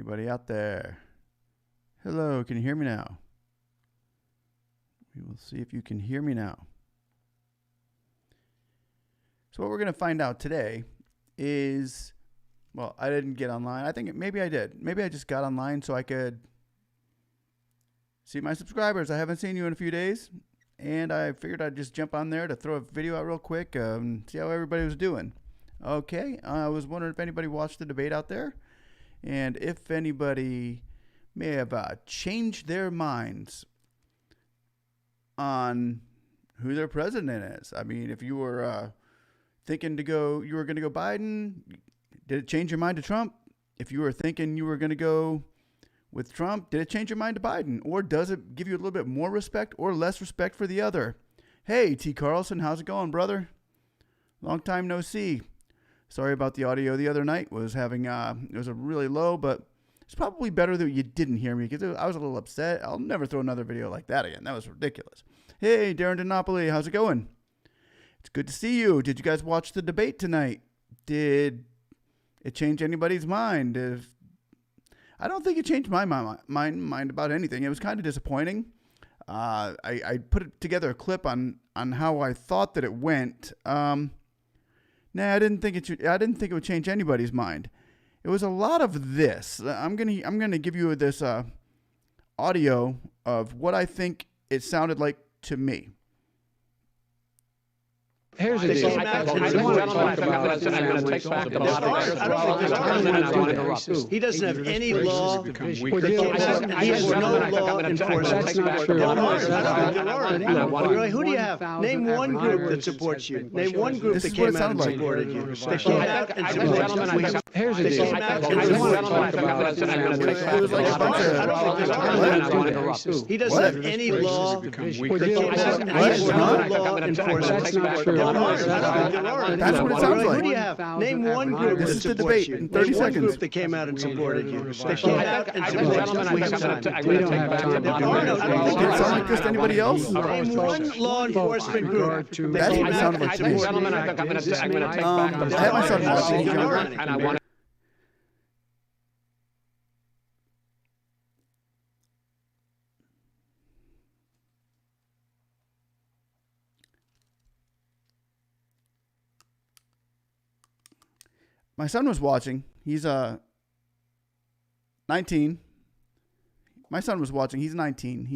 Anybody out there? Hello, can you hear me now? We will see if you can hear me now. So what we're going to find out today is, well, I didn't get online. I think maybe I did. Maybe I just got online so I could see my subscribers. I haven't seen you in a few days, and I figured I'd just jump on there to throw a video out real quick and see how everybody was doing. Okay, I was wondering if anybody watched the debate out there, and if anybody may have changed their minds on who their president is. I mean, if you were thinking you were going to go Biden, did it change your mind to Trump? If you were thinking you were going to go with Trump, did it change your mind to Biden? Or does it give you a little bit more respect or less respect for the other? Hey, T. Carlson, how's it going, brother? Long time no see. Sorry about the audio the other night. It was a really low, but it's probably better that you didn't hear me because I was a little upset. I'll never throw another video like that again. That was ridiculous. Hey, Darren Dinopoly, how's it going? It's good to see you. Did you guys watch the debate tonight? Did it change anybody's mind? I don't think it changed my mind about anything. It was kind of disappointing. I put together a clip on how I thought that it went. I didn't think it would change anybody's mind. It was a lot of this. I'm gonna give you this audio of what I think it sounded like to me. Here's the deal. He doesn't have any law. He has no law enforcement. Who do you have? Name one group that supports you. Name one group that came out and supported you. They came out and supported you. Here's the deal. He doesn't have any law. He has no law enforcement. That's what it sounds like. Who do you have? Name one group that supports you. In 30 Name one seconds. group that came out and supported you. They came out and supported you. Did it sound like this to anybody else? Name one law enforcement group. That's what it sounded like to me. I had my son watching. He's younger. My son was watching. He's 19. My son was watching. He's 19.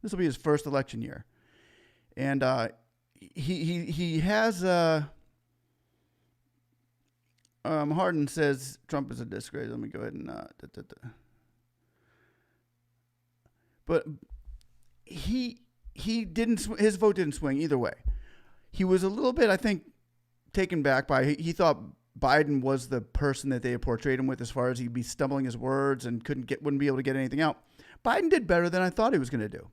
This will be his first election year, and he has Hardin says Trump is a disgrace. Let me go ahead and but he didn't. His vote didn't swing either way. He was a little bit, I think, taken back by he thought Biden was the person that they had portrayed him with, as far as he'd be stumbling his words and wouldn't be able to get anything out. Biden did better than I thought he was going to do.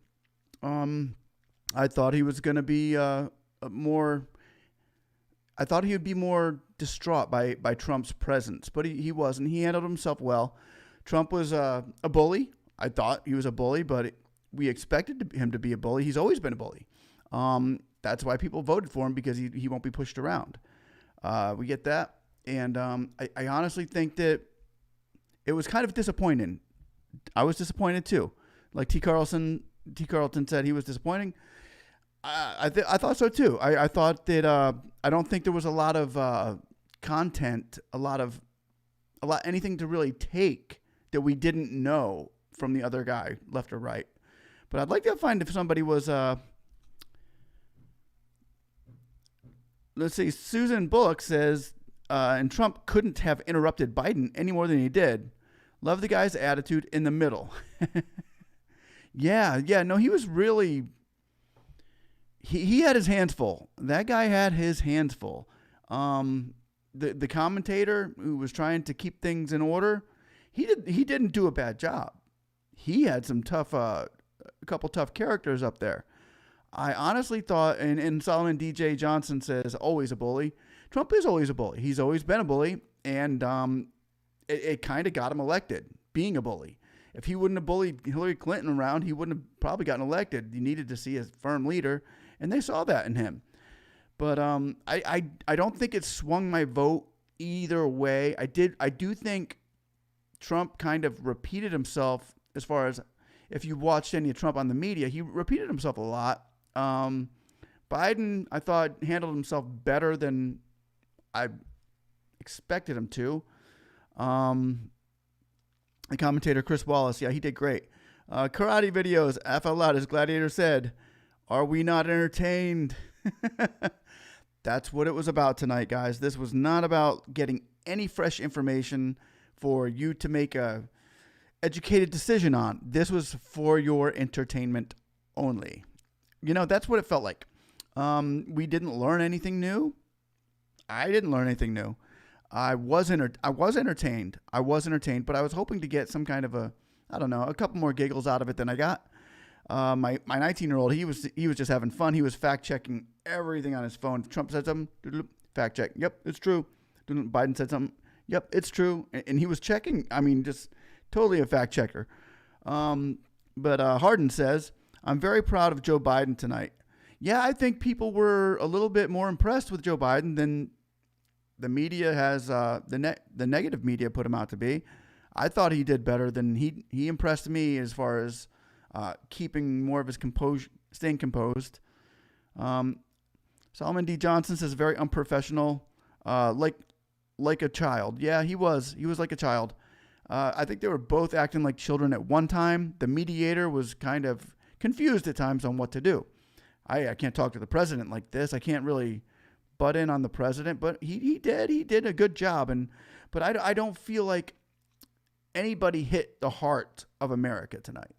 I thought he was going to be I thought he would be more distraught by Trump's presence, but he wasn't. He handled himself well. Trump was a bully. I thought he was a bully, but we expected him to be a bully. He's always been a bully. That's why people voted for him, because he won't be pushed around. We get that. And I honestly think that it was kind of disappointing. I was disappointed too. Like T. Carlton said, he was disappointing. I thought so too. I thought that I don't think there was a lot of content, anything to really take that we didn't know from the other guy, left or right. But I'd like to find if somebody was. Let's see. Susan Bullock says. And Trump couldn't have interrupted Biden any more than he did. Love the guy's attitude in the middle. Yeah. No, he was really. He had his hands full. That guy had his hands full. The commentator who was trying to keep things in order, he didn't do a bad job. He had some a couple tough characters up there. I honestly thought, and Solomon DJ Johnson says, always a bully. Trump is always a bully. He's always been a bully, and it kind of got him elected, being a bully. If he wouldn't have bullied Hillary Clinton around, he wouldn't have probably gotten elected. You needed to see a firm leader, and they saw that in him. But I don't think it swung my vote either way. I do think Trump kind of repeated himself as far as if you watched any of Trump on the media, he repeated himself a lot. Biden, I thought, handled himself better than I expected him to. The commentator, Chris Wallace, yeah, he did great. Karate videos, F out loud, as Gladiator said, are we not entertained? That's what it was about tonight, guys. This was not about getting any fresh information for you to make a educated decision on. This was for your entertainment only. You know, that's what it felt like. We didn't learn anything new. I didn't learn anything new. I was entertained, but I was hoping to get some kind of a couple more giggles out of it than I got. My 19-year-old, he was just having fun. He was fact checking everything on his phone. If Trump said something, fact check. Yep, it's true. Biden said something. Yep, it's true. And he was checking. I mean, just totally a fact checker. But Hardin says, I'm very proud of Joe Biden tonight. Yeah, I think people were a little bit more impressed with Joe Biden than the media has, the negative media put him out to be. I thought he did better than he impressed me as far as keeping more of his composure, staying composed. Solomon D. Johnson says very unprofessional, like a child. Yeah, he was like a child. I think they were both acting like children at one time. The mediator was kind of confused at times on what to do. I can't talk to the president like this. I can't really butt in on the president, but he did a good job. But I don't feel like anybody hit the heart of America tonight.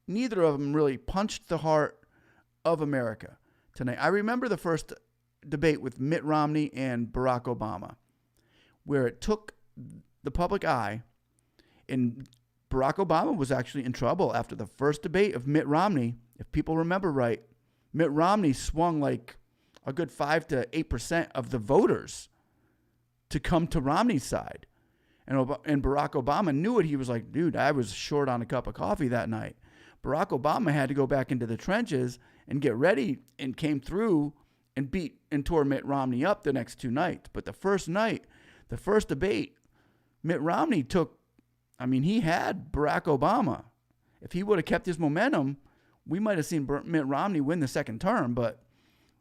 Neither of them really punched the heart of America tonight. I remember the first debate with Mitt Romney and Barack Obama, where it took the public eye, and Barack Obama was actually in trouble after the first debate of Mitt Romney. If people remember right, Mitt Romney swung like a good 5 to 8% of the voters to come to Romney's side. And Barack Obama knew it. He was like, dude, I was short on a cup of coffee that night. Barack Obama had to go back into the trenches and get ready and came through and beat and tore Mitt Romney up the next two nights. But the first night, the first debate, Mitt Romney he had Barack Obama. If he would have kept his momentum, we might have seen Mitt Romney win the second term. But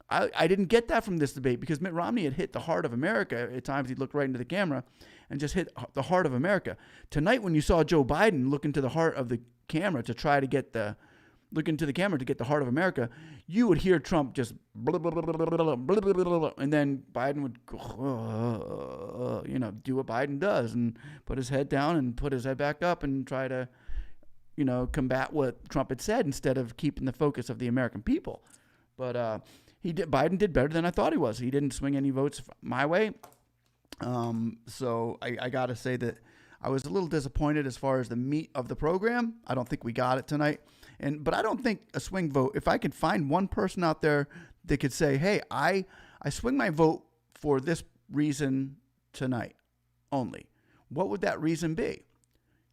I didn't get that from this debate because Mitt Romney had hit the heart of America. At times he looked right into the camera and just hit the heart of America. Tonight, when you saw Joe Biden look into the heart of the camera to try to get the heart of America, you would hear Trump just blah, blah, blah, blah, blah, blah, blah, blah, and then Biden would do what Biden does and put his head down and put his head back up and try to combat what Trump had said instead of keeping the focus of the American people. But Biden did better than I thought he was. He didn't swing any votes my way. So I got to say that I was a little disappointed as far as the meat of the program. I don't think we got it tonight. But I don't think a swing vote, if I could find one person out there that could say, hey, I swing my vote for this reason tonight only, what would that reason be?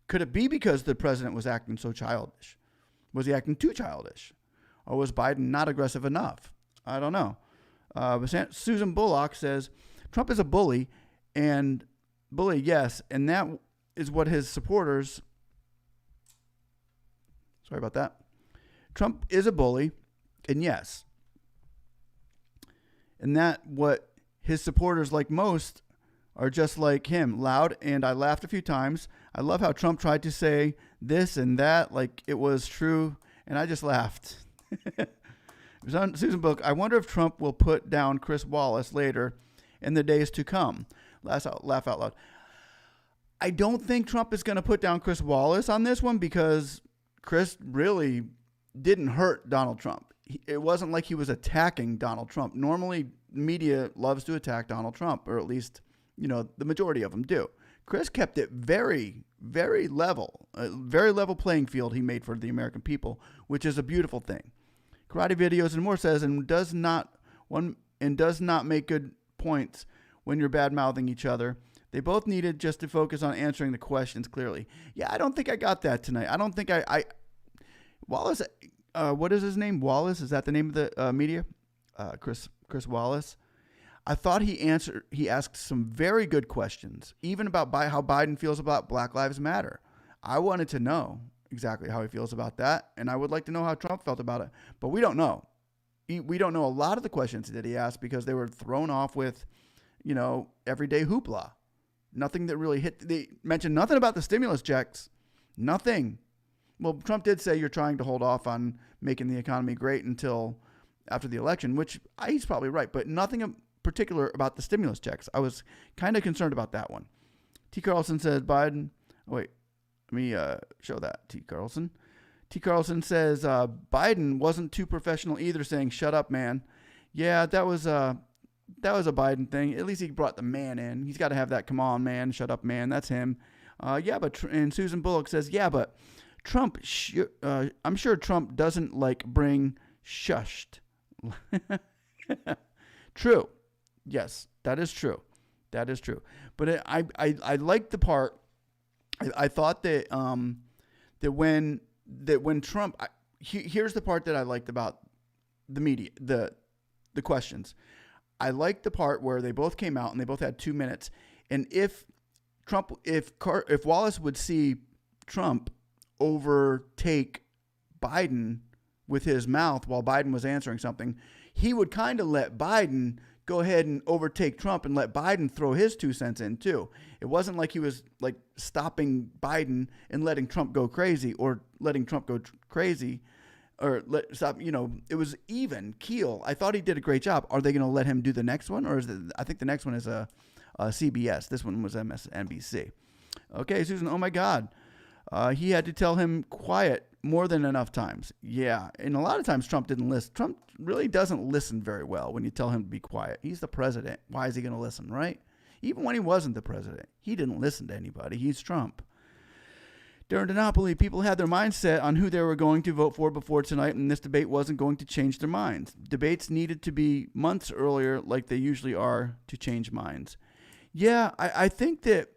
Could it be because the president was acting so childish? Was he acting too childish? Or was Biden not aggressive enough? I don't know. Susan Bullock says, Trump is a bully, yes, and that is what his supporters... Sorry about that. Trump is a bully, and yes. And that what his supporters like most are just like him, loud, and I laughed a few times. I love how Trump tried to say this and that like it was true, and I just laughed. It was on Susan Book. I wonder if Trump will put down Chris Wallace later in the days to come. Laugh out loud. I don't think Trump is going to put down Chris Wallace on this one because Chris really didn't hurt Donald Trump. It wasn't like he was attacking Donald Trump. Normally, media loves to attack Donald Trump, or at least, the majority of them do. Chris kept it very, very level, a very level playing field he made for the American people, which is a beautiful thing. Karate Videos and more says, and does not make good points when you're bad-mouthing each other. They both needed just to focus on answering the questions clearly. Yeah, I don't think I got that tonight. I don't think Wallace, what is his name? Wallace? Is that the name of the media? Chris Wallace. I thought he asked some very good questions, even about how Biden feels about Black Lives Matter. I wanted to know exactly how he feels about that, and I would like to know how Trump felt about it. But we don't know. We don't know a lot of the questions that he asked because they were thrown off with, everyday hoopla. Nothing that really hit. They mentioned nothing about the stimulus checks. Nothing. Well, Trump did say you're trying to hold off on making the economy great until after the election, which he's probably right, but nothing in particular about the stimulus checks. I was kind of concerned about that one. T. Carlson says Biden. Wait, let me show that. T. Carlson. T. Carlson says Biden wasn't too professional either, saying "shut up, man." Yeah, that was a Biden thing. At least he brought the man in. He's got to have that. Come on, man. Shut up, man. That's him. And Susan Bullock says, yeah, but Trump. I'm sure Trump doesn't bring shushed. True. Yes, that is true. That is true. But I like the part. I thought that when Trump. Here's the part that I liked about the media, the questions. I liked the part where they both came out and they both had 2 minutes. And if Wallace would see Trump overtake Biden with his mouth while Biden was answering something, he would kind of let Biden go ahead and overtake Trump and let Biden throw his 2 cents in too. It wasn't like he was stopping Biden and letting Trump go crazy or letting Trump go crazy or stop. It was even keel. I thought he did a great job. Are they going to let him do the next one? Or I think the next one is a CBS. This one was MSNBC. Okay, Susan, oh my God. He had to tell him quiet more than enough times. Yeah, and a lot of times Trump didn't listen. Trump really doesn't listen very well when you tell him to be quiet. He's the president. Why is he going to listen, right? Even when he wasn't the president, he didn't listen to anybody. He's Trump. During Monopoly, people had their minds set on who they were going to vote for before tonight, and this debate wasn't going to change their minds. Debates needed to be months earlier, like they usually are, to change minds. Yeah, I think that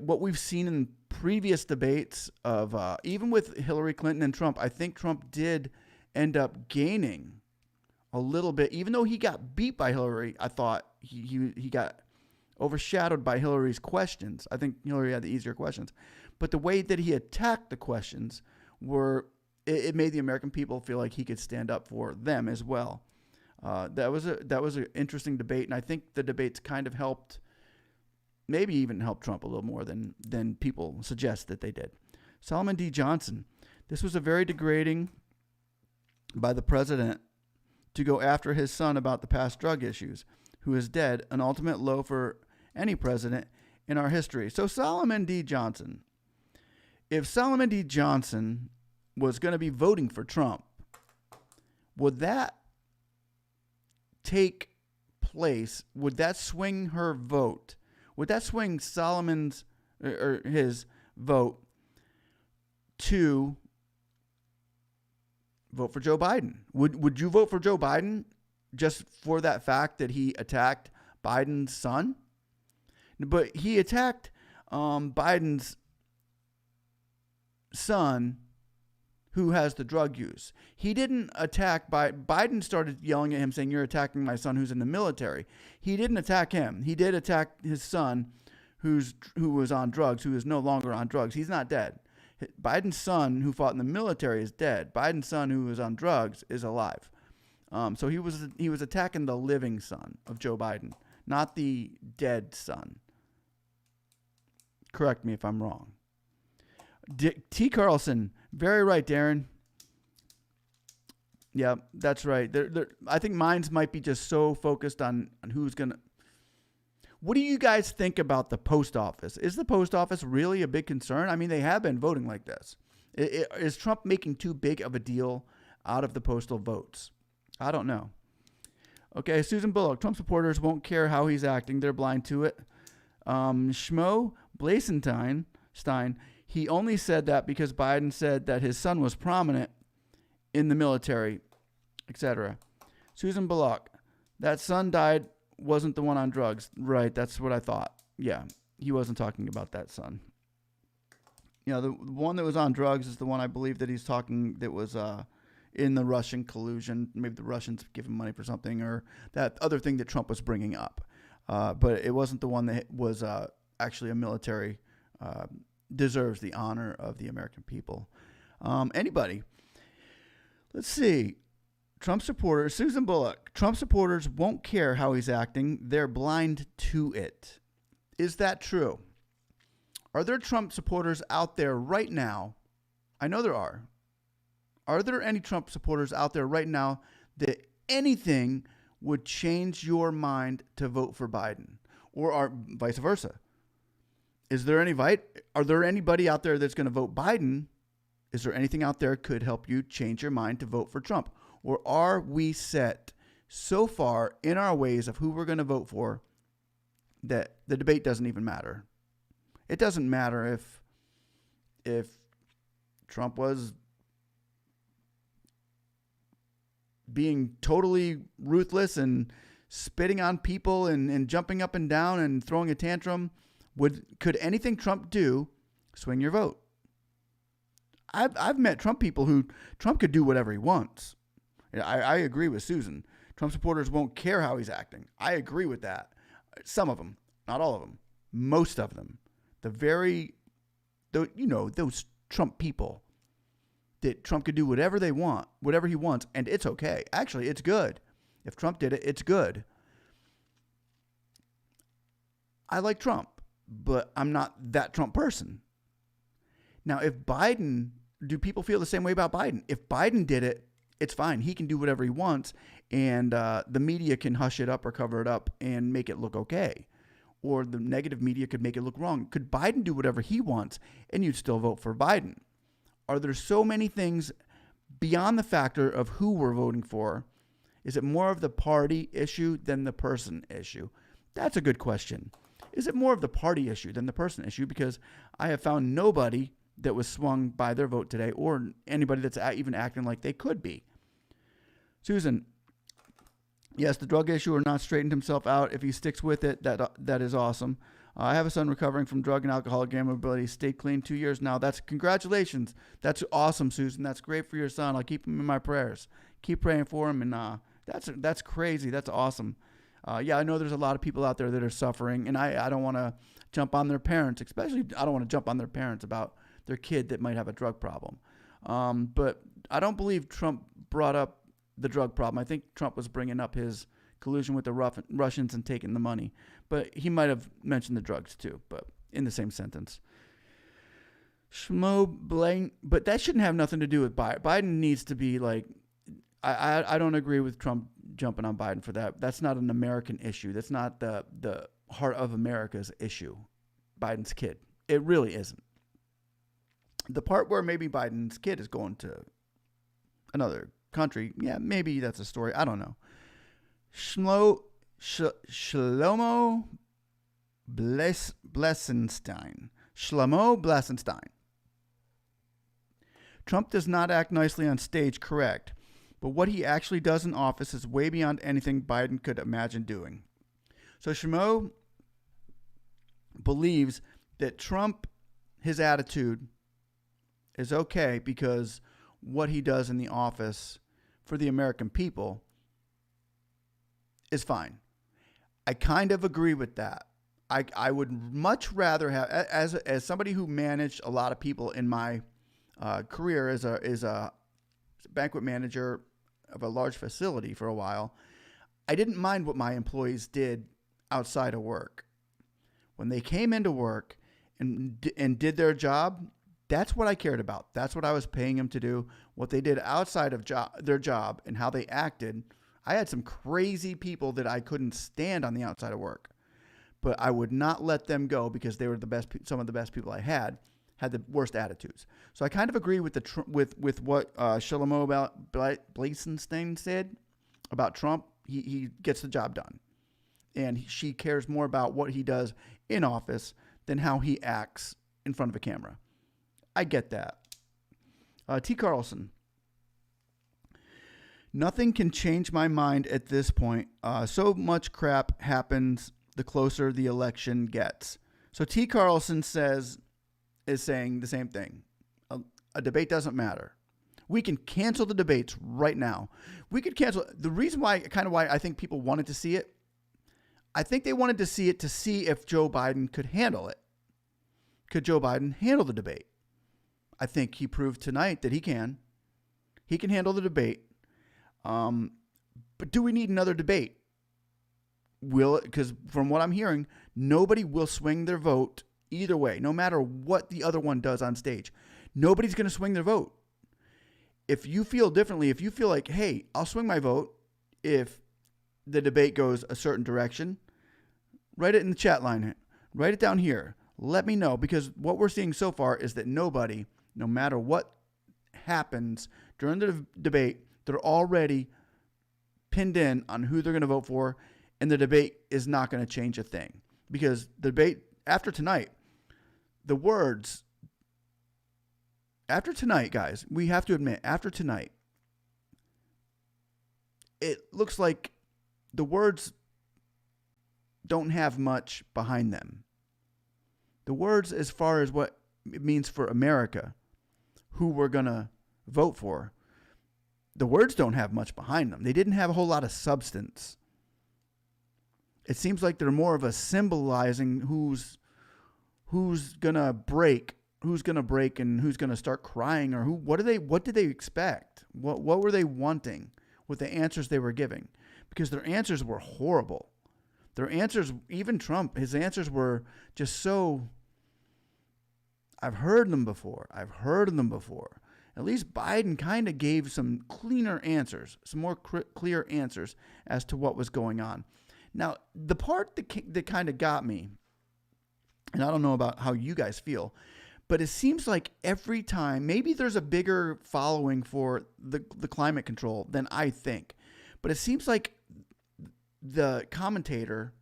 what we've seen in previous debates of even with Hillary Clinton and Trump, I think Trump did end up gaining a little bit, even though he got beat by Hillary. I thought he got overshadowed by Hillary's questions. I think Hillary had the easier questions, but the way that he attacked the questions it made the American people feel like he could stand up for them as well. That was an interesting debate, and I think the debates kind of helped. Maybe even helped Trump a little more than people suggest that they did. Solomon D. Johnson. This was a very degrading by the president to go after his son about the past drug issues, who is dead, an ultimate low for any president in our history. So Solomon D. Johnson, if Solomon D. Johnson was going to be voting for Trump, would that take place? Would that swing her vote? Would that swing Solomon's or his vote to vote for Joe Biden? Would you vote for Joe Biden just for that fact that he attacked Biden's son? But he attacked Biden's son who has the drug use. He didn't attack Biden started yelling at him saying, "You're attacking my son who's in the military." He didn't attack him. He did attack his son who was on drugs, who is no longer on drugs. He's not dead. Biden's son who fought in the military is dead. Biden's son who was on drugs is alive. So he was attacking the living son of Joe Biden, not the dead son. Correct me if I'm wrong. T. Carlson, very right, Darren. Yeah, that's right. I think minds might be just so focused on who's going to. What do you guys think about the post office? Is the post office really a big concern? I mean, they have been voting like this. Is Trump making too big of a deal out of the postal votes? I don't know. Okay, Susan Bullock. Trump supporters won't care how he's acting. They're blind to it. Schmo Blasenstein. He only said that because Biden said that his son was prominent in the military, etc. Susan Bullock, that son died, wasn't the one on drugs. Right, that's what I thought. Yeah, he wasn't talking about that son. The one that was on drugs is the one I believe that he's talking that was in the Russian collusion. Maybe the Russians give him money for something, or that other thing that Trump was bringing up. But it wasn't the one that was actually a military, deserves the honor of the American people. Anybody? Let's see. Trump supporters, Susan Bullock, Trump supporters won't care how he's acting. They're blind to it. Is that true? Are there Trump supporters out there right now? I know there are. Are there any Trump supporters out there right now that anything would change your mind to vote for Biden, or vice versa? Is there are there anybody out there that's going to vote Biden? Is there anything out there could help you change your mind to vote for Trump? Or are we set so far in our ways of who we're going to vote for that the debate doesn't even matter? It doesn't matter if Trump was being totally ruthless and spitting on people and jumping up and down and throwing a tantrum. Could anything Trump do swing your vote? I've met Trump people who Trump could do whatever he wants. I agree with Susan. Trump supporters won't care how he's acting. I agree with that. Some of them, not all of them, most of them. Those Trump people that Trump could do whatever they want, whatever he wants, and it's okay. Actually, it's good. If Trump did it, it's good. I like Trump, but I'm not that Trump person. Now, do people feel the same way about Biden? If Biden did it, it's fine. He can do whatever he wants, and the media can hush it up or cover it up and make it look okay. Or the negative media could make it look wrong. Could Biden do whatever he wants, and you'd still vote for Biden? Are there so many things beyond the factor of who we're voting for? Is it more of the party issue than the person issue? That's a good question. Is it more of the party issue than the person issue? Because I have found nobody that was swung by their vote today, or anybody that's even acting like they could be. Susan, yes, the drug issuer not straightened himself out. If he sticks with it, that is awesome. I have a son recovering from drug and alcohol gambling, but he stayed clean 2 years now. That's congratulations. That's awesome, Susan. That's great for your son. I'll keep him in my prayers. Keep praying for him, and that's crazy. That's awesome. Yeah, I know there's a lot of people out there that are suffering, and I don't want to jump on their parents, especially I don't want to jump on their parents about their kid that might have a drug problem. But I don't believe Trump brought up the drug problem. I think Trump was bringing up his collusion with the Russians and taking the money. But he might have mentioned the drugs too, but in the same sentence. But that shouldn't have nothing to do with Biden. Biden needs to be like, I don't agree with Trump jumping on Biden for that. That's not an American issue. That's not the heart of America's issue. Biden's kid. It really isn't. The part where maybe Biden's kid is going to another country, yeah, maybe that's a story. I don't know. Shlomo Blesenstein. Shlomo Blesenstein. Trump does not act nicely on stage, correct, but what he actually does in office is way beyond anything Biden could imagine doing. So Shlomo believes that Trump, his attitude, is okay because what he does in the office for the American people is fine. I kind of agree with that. I would much rather have, as somebody who managed a lot of people in my career as a banquet manager of a large facility for a while, I didn't mind what my employees did outside of work. When they came into work and did their job, that's what I cared about. That's what I was paying them to do. What they did outside of their job and how they acted. I had some crazy people that I couldn't stand on the outside of work, but I would not let them go because they were some of the best people I had the worst attitudes. So I kind of agree with with what Shlomo Blesenstein said about Trump. He gets the job done, and she cares more about what he does in office than how he acts in front of a camera. I get that. T. Carlson. Nothing can change my mind at this point. So much crap happens the closer the election gets. So T. Carlson is saying the same thing. A debate doesn't matter. We can cancel the debates right now. We could cancel. The reason why I think people wanted to see it, I think they wanted to see it to see if Joe Biden could handle it. Could Joe Biden handle the debate? I think he proved tonight that he can. He can handle the debate. But do we need another debate? Will it? Because from what I'm hearing, nobody will swing their vote either way, no matter what the other one does on stage. Nobody's going to swing their vote. If you feel differently, if you feel like, hey, I'll swing my vote if the debate goes a certain direction, write it in the chat line. Write it down here. Let me know, because what we're seeing so far is that nobody, no matter what happens during the debate, they're already pinned in on who they're going to vote for, and the debate is not going to change a thing. Because the debate, after tonight, the words, after tonight, guys, we have to admit, after tonight, it looks like the words don't have much behind them. The words, as far as what it means for America, who we're going to vote for, the words don't have much behind them. They didn't have a whole lot of substance. It seems like they're more of a symbolizing who's going to break, and who's going to start crying, or what did they expect? What were they wanting with the answers they were giving? Because their answers were horrible. Their answers, even Trump, his answers were just so, I've heard them before. At least Biden kind of gave some cleaner answers, some more clear answers as to what was going on. Now, the part that kind of got me, and I don't know about how you guys feel, but it seems like every time, maybe there's a bigger following for the climate control than I think, but it seems like the commentator,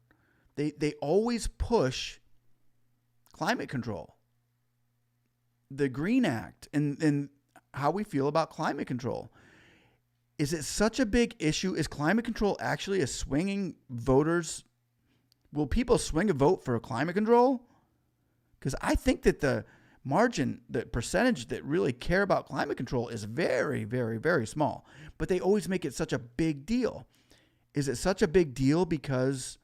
they always push climate control, the Green Act, and how we feel about climate control. Is it such a big issue? Is climate control actually a swinging voters? Will people swing a vote for climate control? Because I think that the margin, the percentage that really care about climate control is very, very, very small. But they always make it such a big deal. Is it such a big deal because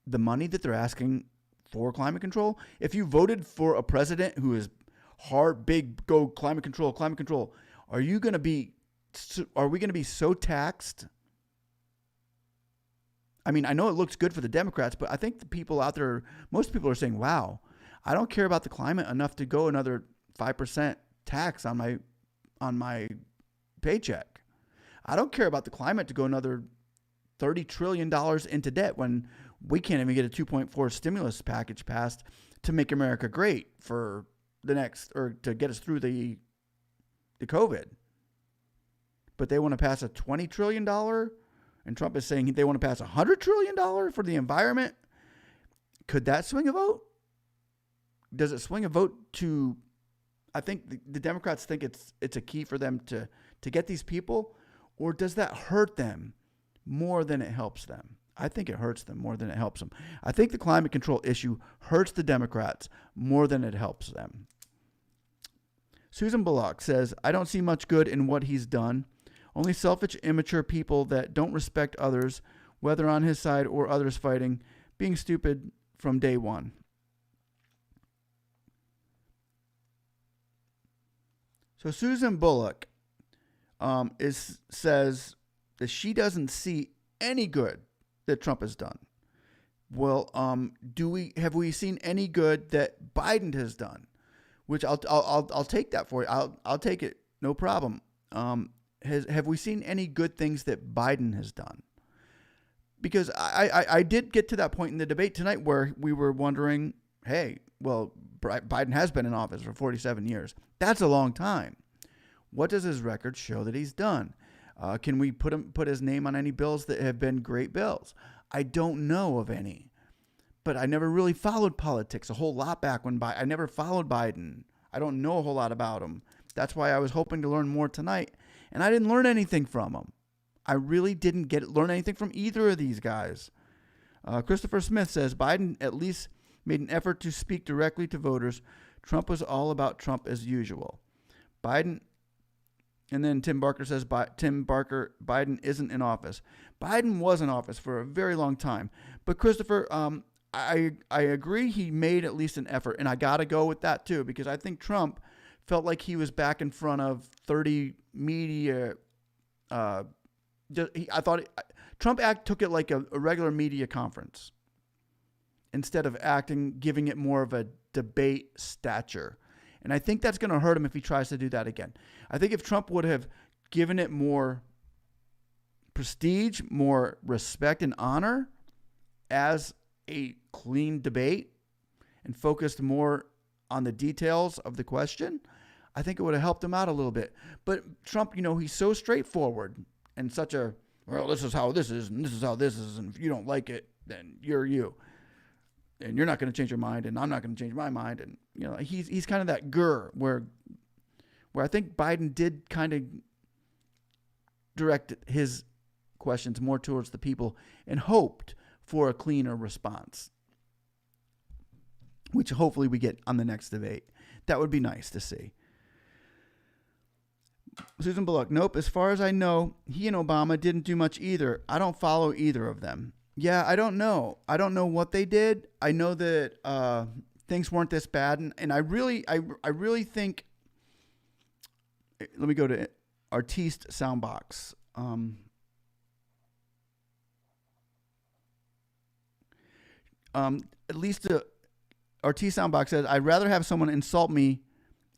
the money that they're asking for climate control? If you voted for a president who is hard, big, go climate control, are we going to be so taxed? I mean, I know it looks good for the Democrats, but I think the people out there, most people are saying, wow, I don't care about the climate enough to go another 5% tax on my paycheck. I don't care about the climate to go another $30 trillion into debt when we can't even get a 2.4 stimulus package passed to make America great for the next, or to get us through the COVID. But they want to pass a $20 trillion, and Trump is saying they want to pass $100 trillion for the environment. Could that swing a vote? Does it swing a vote to, I think the Democrats think it's a key for them to get these people, or does that hurt them more than it helps them? I think it hurts them more than it helps them. I think the climate control issue hurts the Democrats more than it helps them. Susan Bullock says, I don't see much good in what he's done. Only selfish, immature people that don't respect others, whether on his side or others fighting, being stupid from day one. So Susan Bullock says that she doesn't see any good that Trump has done. Well, have we seen any good that Biden has done? Which I'll take that for you. I'll take it, no problem. Have we seen any good things that Biden has done? Because I did get to that point in the debate tonight where we were wondering, hey, well, Biden has been in office for 47 years. That's a long time. What does his record show that he's done? Can we put his name on any bills that have been great bills? I don't know of any. But I never really followed politics a whole lot back when I never followed Biden. I don't know a whole lot about him. That's why I was hoping to learn more tonight. And I didn't learn anything from him. I really didn't learn anything from either of these guys. Christopher Smith says, Biden at least made an effort to speak directly to voters. Trump was all about Trump as usual. Biden And then Tim Barker says, Biden isn't in office. Biden was in office for a very long time. But Christopher, I agree he made at least an effort. And I got to go with that too, because I think Trump felt like he was back in front of 30 media. I thought Trump took it like a regular media conference instead of giving it more of a debate stature. And I think that's going to hurt him if he tries to do that again. I think if Trump would have given it more prestige, more respect and honor as a clean debate and focused more on the details of the question, I think it would have helped him out a little bit. But Trump, he's so straightforward and such a, well, this is how this is and this is how this is. And if you don't like it, then you're you. And you're not going to change your mind, and I'm not going to change my mind. And, he's kind of that grr where I think Biden did kind of direct his questions more towards the people and hoped for a cleaner response, which hopefully we get on the next debate. That would be nice to see. Susan Bullock, nope. As far as I know, he and Obama didn't do much either. I don't follow either of them. Yeah, I don't know. I don't know what they did. I know that things weren't this bad, and I really think. Let me go to Artiste Soundbox. At least Artiste Soundbox says, "I'd rather have someone insult me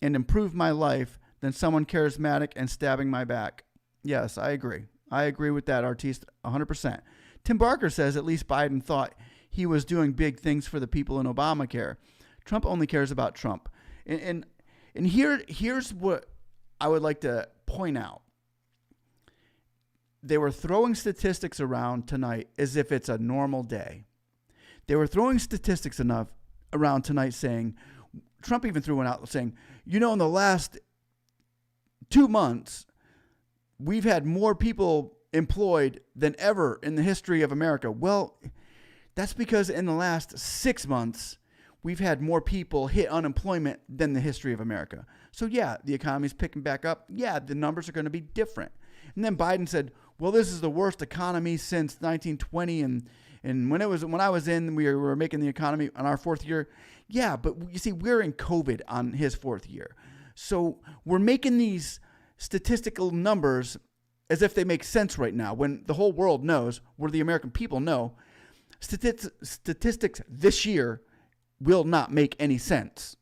and improve my life than someone charismatic and stabbing my back." Yes, I agree. I agree with that, Artiste, 100%. Tim Barker says at least Biden thought he was doing big things for the people in Obamacare. Trump only cares about Trump. And here's what I would like to point out. They were throwing statistics around tonight as if it's a normal day. They were throwing statistics around tonight saying, Trump even threw one out saying, in the last 2 months, we've had more people employed than ever in the history of America. Well, that's because in the last 6 months, we've had more people hit unemployment than the history of America. So yeah, the economy's picking back up. Yeah, the numbers are going to be different. And then Biden said, well, this is the worst economy since 1920. And when I was in, we were making the economy on our 4th year. Yeah, but you see, we're in COVID on his 4th year. So we're making these statistical numbers as if they make sense right now, when the whole world knows, where the American people know, statistics this year will not make any sense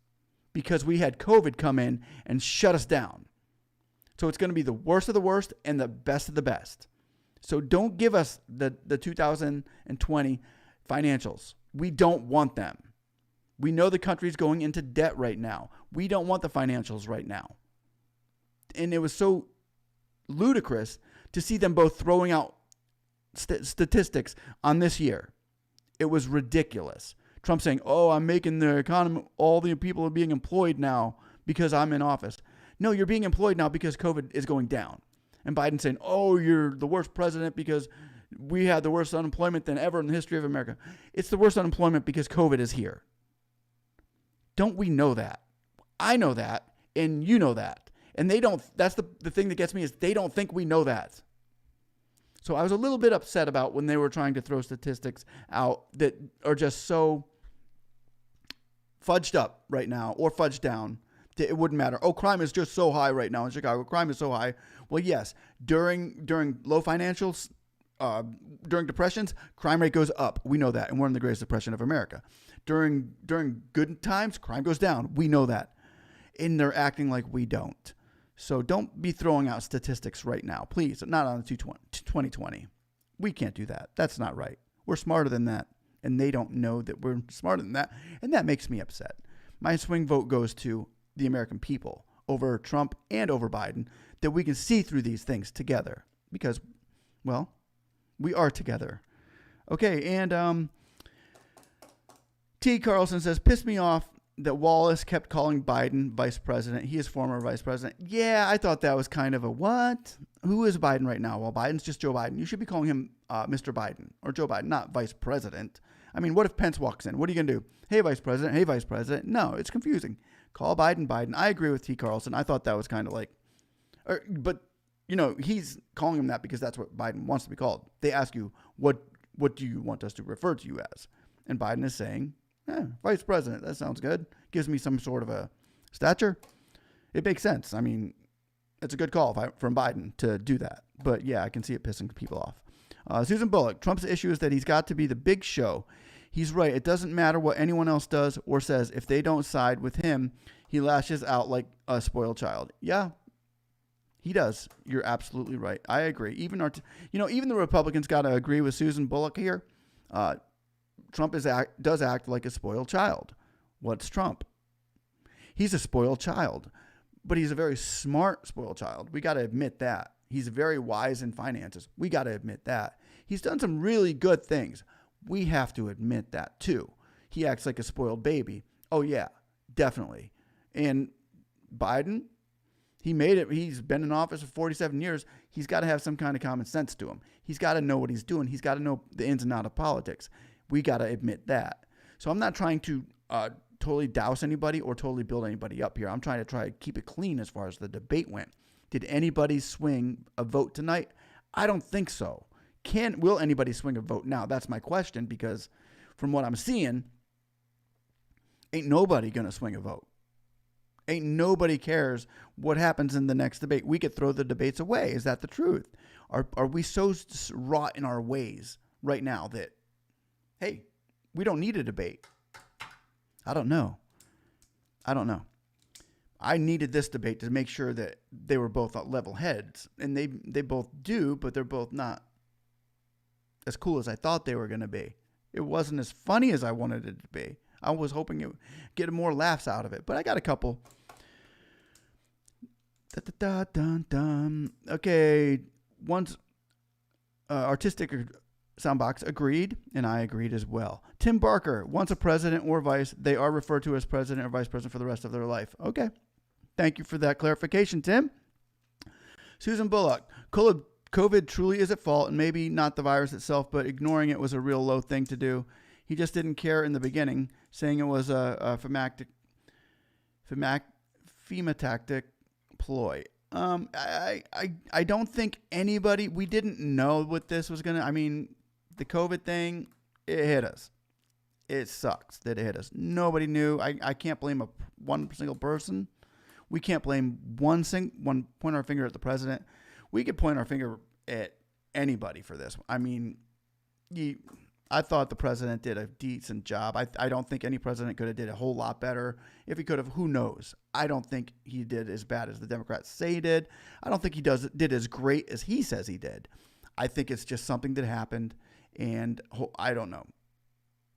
because we had COVID come in and shut us down. So it's going to be the worst of the worst and the best of the best. So don't give us the 2020 financials. We don't want them. We know the country's going into debt right now. We don't want the financials right now. And it was so ludicrous to see them both throwing out statistics on this year. It was ridiculous. Trump saying, I'm making the economy, all the people are being employed now because I'm in office. No, you're being employed now because COVID is going down. And Biden saying, you're the worst president because we had the worst unemployment than ever in the history of America. It's the worst unemployment because COVID is here. Don't we know that? I know that, and you know that. And they don't, that's the thing that gets me is they don't think we know that. So I was a little bit upset about when they were trying to throw statistics out that are just so fudged up right now or fudged down that it wouldn't matter. Crime is just so high right now in Chicago. Crime is so high. Well, yes, during low financials, during depressions, crime rate goes up. We know that. And we're in the greatest depression of America. During good times, crime goes down. We know that. And they're acting like we don't. So don't be throwing out statistics right now. Please, not on 2020. We can't do that. That's not right. We're smarter than that. And they don't know that we're smarter than that. And that makes me upset. My swing vote goes to the American people over Trump and over Biden, that we can see through these things together. Because, well, we are together. Okay, and T. Carlson says, pissed me off that Wallace kept calling Biden vice president. He is former vice president. Yeah, I thought that was kind of a what? Who is Biden right now? Well, Biden's just Joe Biden. You should be calling him Mr. Biden or Joe Biden, not vice president. I mean, what if Pence walks in? What are you going to do? Hey, vice president. Hey, vice president. No, it's confusing. Call Biden Biden. I agree with T. Carlson. I thought that was kind of like But, he's calling him that because that's what Biden wants to be called. They ask you, what do you want us to refer to you as? And Biden is saying, vice president. That sounds good. Gives me some sort of a stature. It makes sense. I mean, it's a good call from Biden to do that. But yeah, I can see it pissing people off. Susan Bullock, Trump's issue is that he's got to be the big show. He's right. It doesn't matter what anyone else does or says. If they don't side with him, he lashes out like a spoiled child. Yeah, he does. You're absolutely right. I agree. Even the Republicans got to agree with Susan Bullock here. Trump does act like a spoiled child. What's Trump? He's a spoiled child, but he's a very smart spoiled child. We got to admit that. He's very wise in finances. We got to admit that. He's done some really good things. We have to admit that too. He acts like a spoiled baby. Oh yeah, definitely. And Biden, he made it. He's been in office for 47 years. He's got to have some kind of common sense to him. He's got to know what he's doing. He's got to know the ins and outs of politics. We got to admit that. So I'm not trying to totally douse anybody or totally build anybody up here. I'm trying to keep it clean as far as the debate went. Did anybody swing a vote tonight? I don't think so. Will anybody swing a vote now? That's my question, because from what I'm seeing, ain't nobody going to swing a vote. Ain't nobody cares what happens in the next debate. We could throw the debates away. Is that the truth? Are we so wrought in our ways right now that, hey, we don't need a debate? I don't know. I needed this debate to make sure that they were both level heads, and they both do, but they're both not as cool as I thought they were going to be. It wasn't as funny as I wanted it to be. I was hoping it would get more laughs out of it, but I got a couple. Okay, once artistic soundbox agreed, and I agreed as well. Tim Barker, once a president or vice, they are referred to as president or vice president for the rest of their life. Okay. Thank you for that clarification, Tim. Susan Bullock, COVID truly is at fault, and maybe not the virus itself, but ignoring it was a real low thing to do. He just didn't care in the beginning, saying it was a FEMA tactic ploy. I don't think anybody, we didn't know what this was going to, the COVID thing, it hit us. It sucks that it hit us. Nobody knew. I can't blame one single person. We can't blame point our finger at the president. We could point our finger at anybody for this. I thought the president did a decent job. I don't think any president could have did a whole lot better. If he could have, who knows? I don't think he did as bad as the Democrats say he did. I don't think he did as great as he says he did. I think it's just something that happened, and I don't know.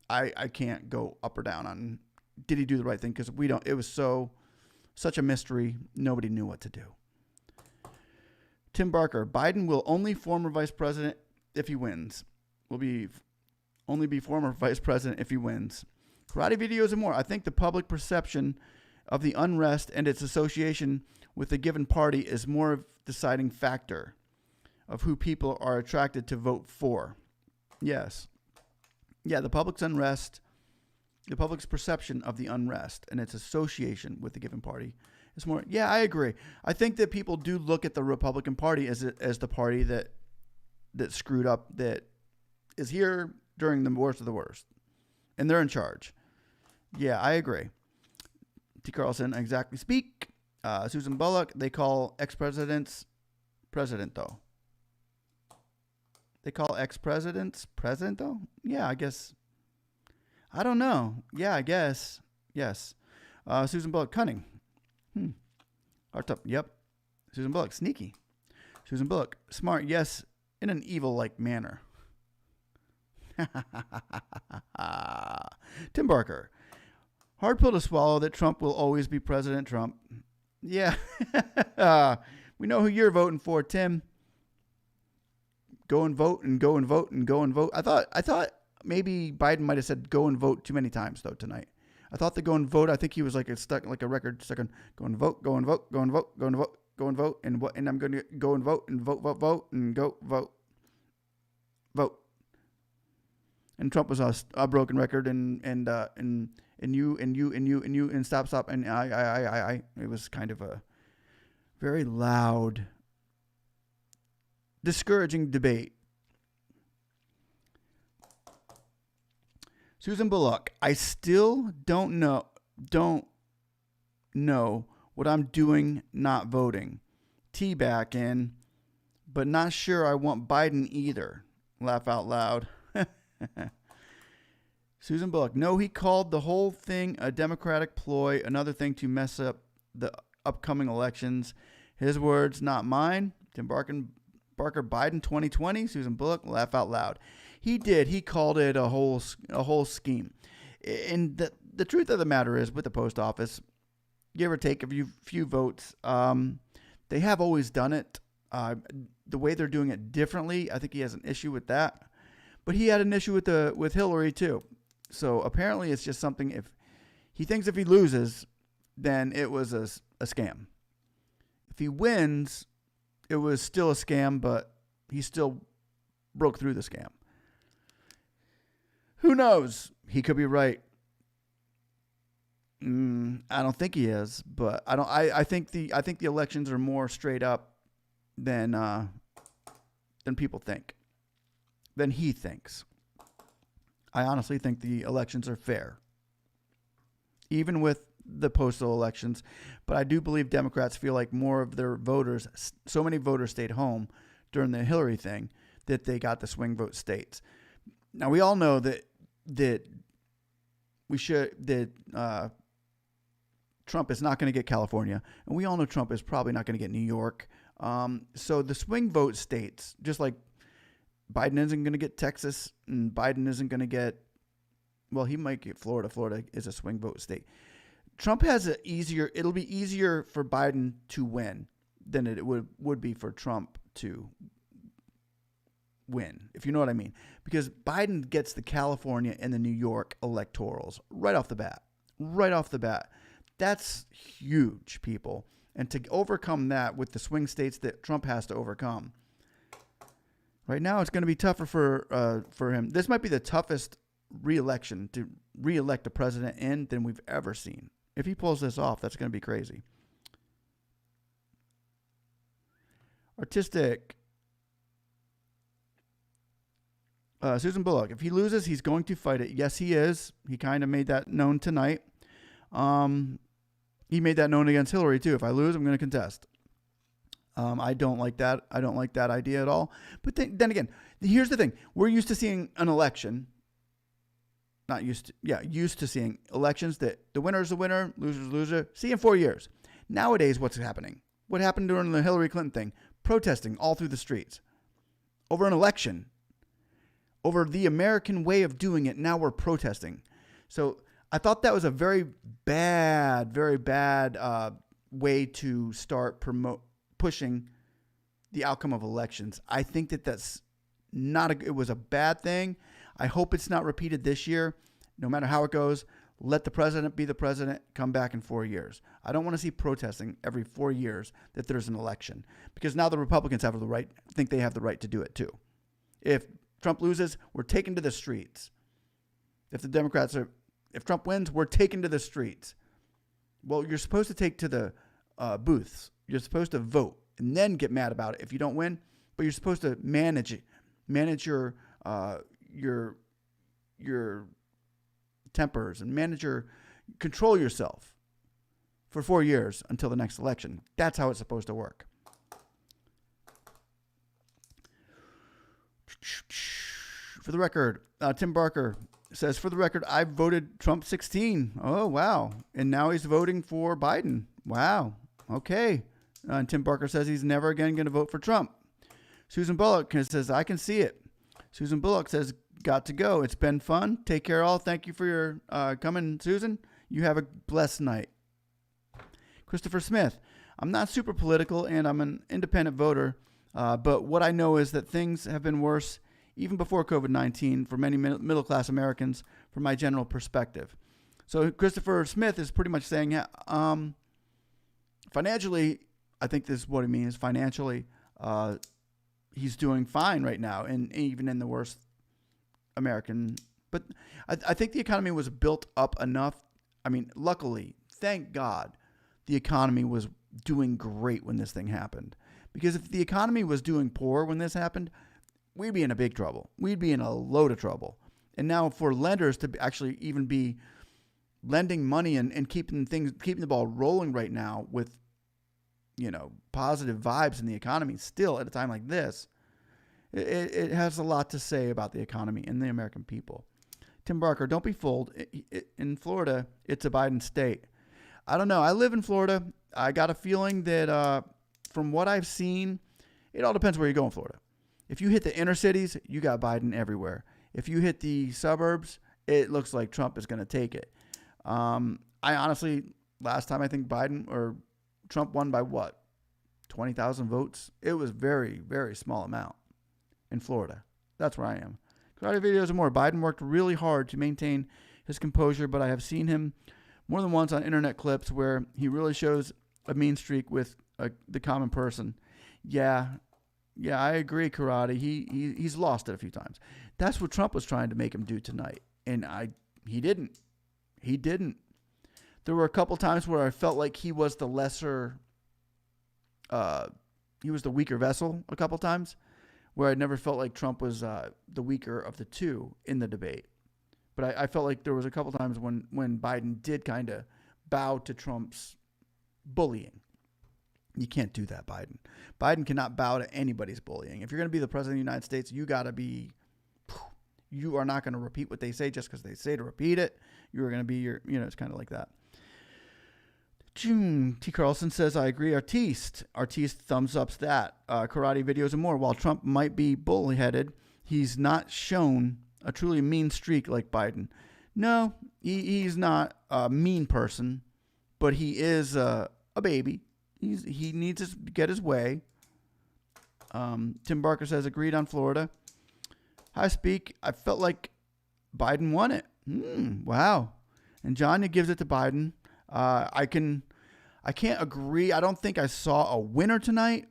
I can't go up or down on did he do the right thing, because we don't. It was such a mystery. Nobody knew what to do. Tim Barker, Biden will only former vice president if he wins. Only be former vice president if he wins. Karate videos and more. I think the public perception of the unrest and its association with a given party is more of deciding factor of who people are attracted to vote for. Yes. Yeah, the public's perception of the unrest and its association with a given party is more. Yeah, I agree. I think that people do look at the Republican Party as the party that screwed up, that is here during the worst of the worst, and they're in charge. Yeah, I agree. T. Carlson, exactly speak. Susan Bullock, they call ex-presidents president, though. They call ex-presidents president, though? Yeah, I guess. I don't know. Yeah, I guess. Yes. Susan Bullock, cunning. Hard top. Yep. Susan Bullock, sneaky. Susan Bullock, smart. Yes, in an evil-like manner. Tim Barker, hard pill to swallow that Trump will always be President Trump. Yeah. We know who you're voting for, Tim. Go and vote and go and vote and go and vote. I thought maybe Biden might have said go and vote too many times, though, tonight. I thought the go and vote, I think he was stuck like a record stuck on go and vote, go and vote, go and vote, go and vote, go and vote, and I'm going to go and vote and vote and go vote. And Trump was a broken record and you and stop and I. It was kind of a very loud, discouraging debate. Susan Bullock, I still don't know what I'm doing not voting. T-back in, but not sure I want Biden either. Laugh out loud. Susan Bullock, no, he called the whole thing a Democratic ploy, another thing to mess up the upcoming elections. His words, not mine. Tim Barker, Biden 2020. Susan Bullock, laugh out loud. He did. He called it a whole scheme. And the truth of the matter is, with the post office, give or take a few votes, they have always done it. The way they're doing it differently, I think he has an issue with that. But he had an issue with Hillary too. So apparently it's just something, if he thinks if he loses, then it was a scam. If he wins, it was still a scam, but he still broke through the scam. Who knows? He could be right. I don't think he is, but I think the elections are more straight up than people think, than he thinks. I honestly think the elections are fair, even with the postal elections. But I do believe Democrats feel like more of their voters, so many voters stayed home during the Hillary thing, that they got the swing vote states. Now, we all know that Trump is not going to get California, and we all know Trump is probably not going to get New York. So the swing vote states, just like Biden isn't going to get Texas, and Biden isn't going to get, well, he might get Florida. Florida is a swing vote state. Trump has it'll be easier for Biden to win than it would be for Trump to win, if you know what I mean. Because Biden gets the California and the New York electorals right off the bat. Right off the bat. That's huge, people. And to overcome that with the swing states that Trump has to overcome, right now it's going to be tougher for him. This might be the toughest re-election to re-elect a president in than we've ever seen. If he pulls this off, that's going to be crazy. Artistic. Susan Bullock, if he loses, he's going to fight it. Yes, he is. He kind of made that known tonight. He made that known against Hillary, too. If I lose, I'm going to contest. I don't like that. I don't like that idea at all. But then again, here's the thing. We're used to seeing an election. Used to seeing elections that the winner's the winner, loser's loser. See in 4 years. Nowadays, what's happening? What happened during the Hillary Clinton thing? Protesting all through the streets. Over an election. Over the American way of doing it, now we're protesting. So I thought that was a very bad way to start pushing the outcome of elections. I think that's it was a bad thing. I hope it's not repeated this year. No matter how it goes, let the president be the president, come back in 4 years. I don't want to see protesting every 4 years that there's an election, because now the Republicans think they have the right to do it too. If Trump loses, we're taken to the streets. If Trump wins, we're taken to the streets. Well, you're supposed to take to the booths. You're supposed to vote and then get mad about it if you don't win. But you're supposed to manage your tempers and control yourself for 4 years until the next election. That's how it's supposed to work. For the record, Tim Barker says, for the record, I voted Trump 16. Oh, wow. And now he's voting for Biden. Wow. Okay. And Tim Barker says he's never again going to vote for Trump. Susan Bullock says, I can see it. Susan Bullock says, got to go. It's been fun. Take care, all. Thank you for your coming, Susan. You have a blessed night. Christopher Smith, I'm not super political and I'm an independent voter, but what I know is that things have been worse even before COVID-19 for many middle-class Americans from my general perspective. So Christopher Smith is pretty much saying, financially, I think this is what he means. Financially, he's doing fine right now, and even in the worst American. But I think the economy was built up enough. I mean, luckily, thank God, the economy was doing great when this thing happened. Because if the economy was doing poor when this happened, we'd be in a big trouble. We'd be in a load of trouble. And now for lenders to actually even be lending money and keeping the ball rolling right now with, positive vibes in the economy still at a time like this, it has a lot to say about the economy and the American people. Tim Barker, don't be fooled. In Florida, it's a Biden state. I don't know. I live in Florida. I got a feeling that from what I've seen, it all depends where you go in Florida. If you hit the inner cities, you got Biden everywhere. If you hit the suburbs, it looks like Trump is going to take it. I honestly, last time I think Biden or Trump won by what? 20,000 votes? It was very, very small amount in Florida. That's where I am. Karate videos and more. Biden worked really hard to maintain his composure, but I have seen him more than once on internet clips where he really shows a mean streak with the common person. Yeah, I agree, Karate. He's lost it a few times. That's what Trump was trying to make him do tonight, and he didn't. He didn't. There were a couple times where I felt like he was the lesser, he was the weaker vessel a couple times, where I never felt like Trump was the weaker of the two in the debate. But I felt like there was a couple times when Biden did kind of bow to Trump's bullying. You can't do that, Biden. Biden cannot bow to anybody's bullying. If you're going to be the president of the United States, you are not going to repeat what they say just because they say to repeat it. You're going to be it's kind of like that. T. Carlson says, I agree. Artiste thumbs ups that. Karate videos and more. While Trump might be bullheaded, he's not shown a truly mean streak like Biden. No, he's not a mean person, but he is a baby. He needs to get his way. Tim Barker says, agreed on Florida. Hi, Speak. I felt like Biden won it. Wow. And John gives it to Biden. I can't agree. I don't think I saw a winner tonight,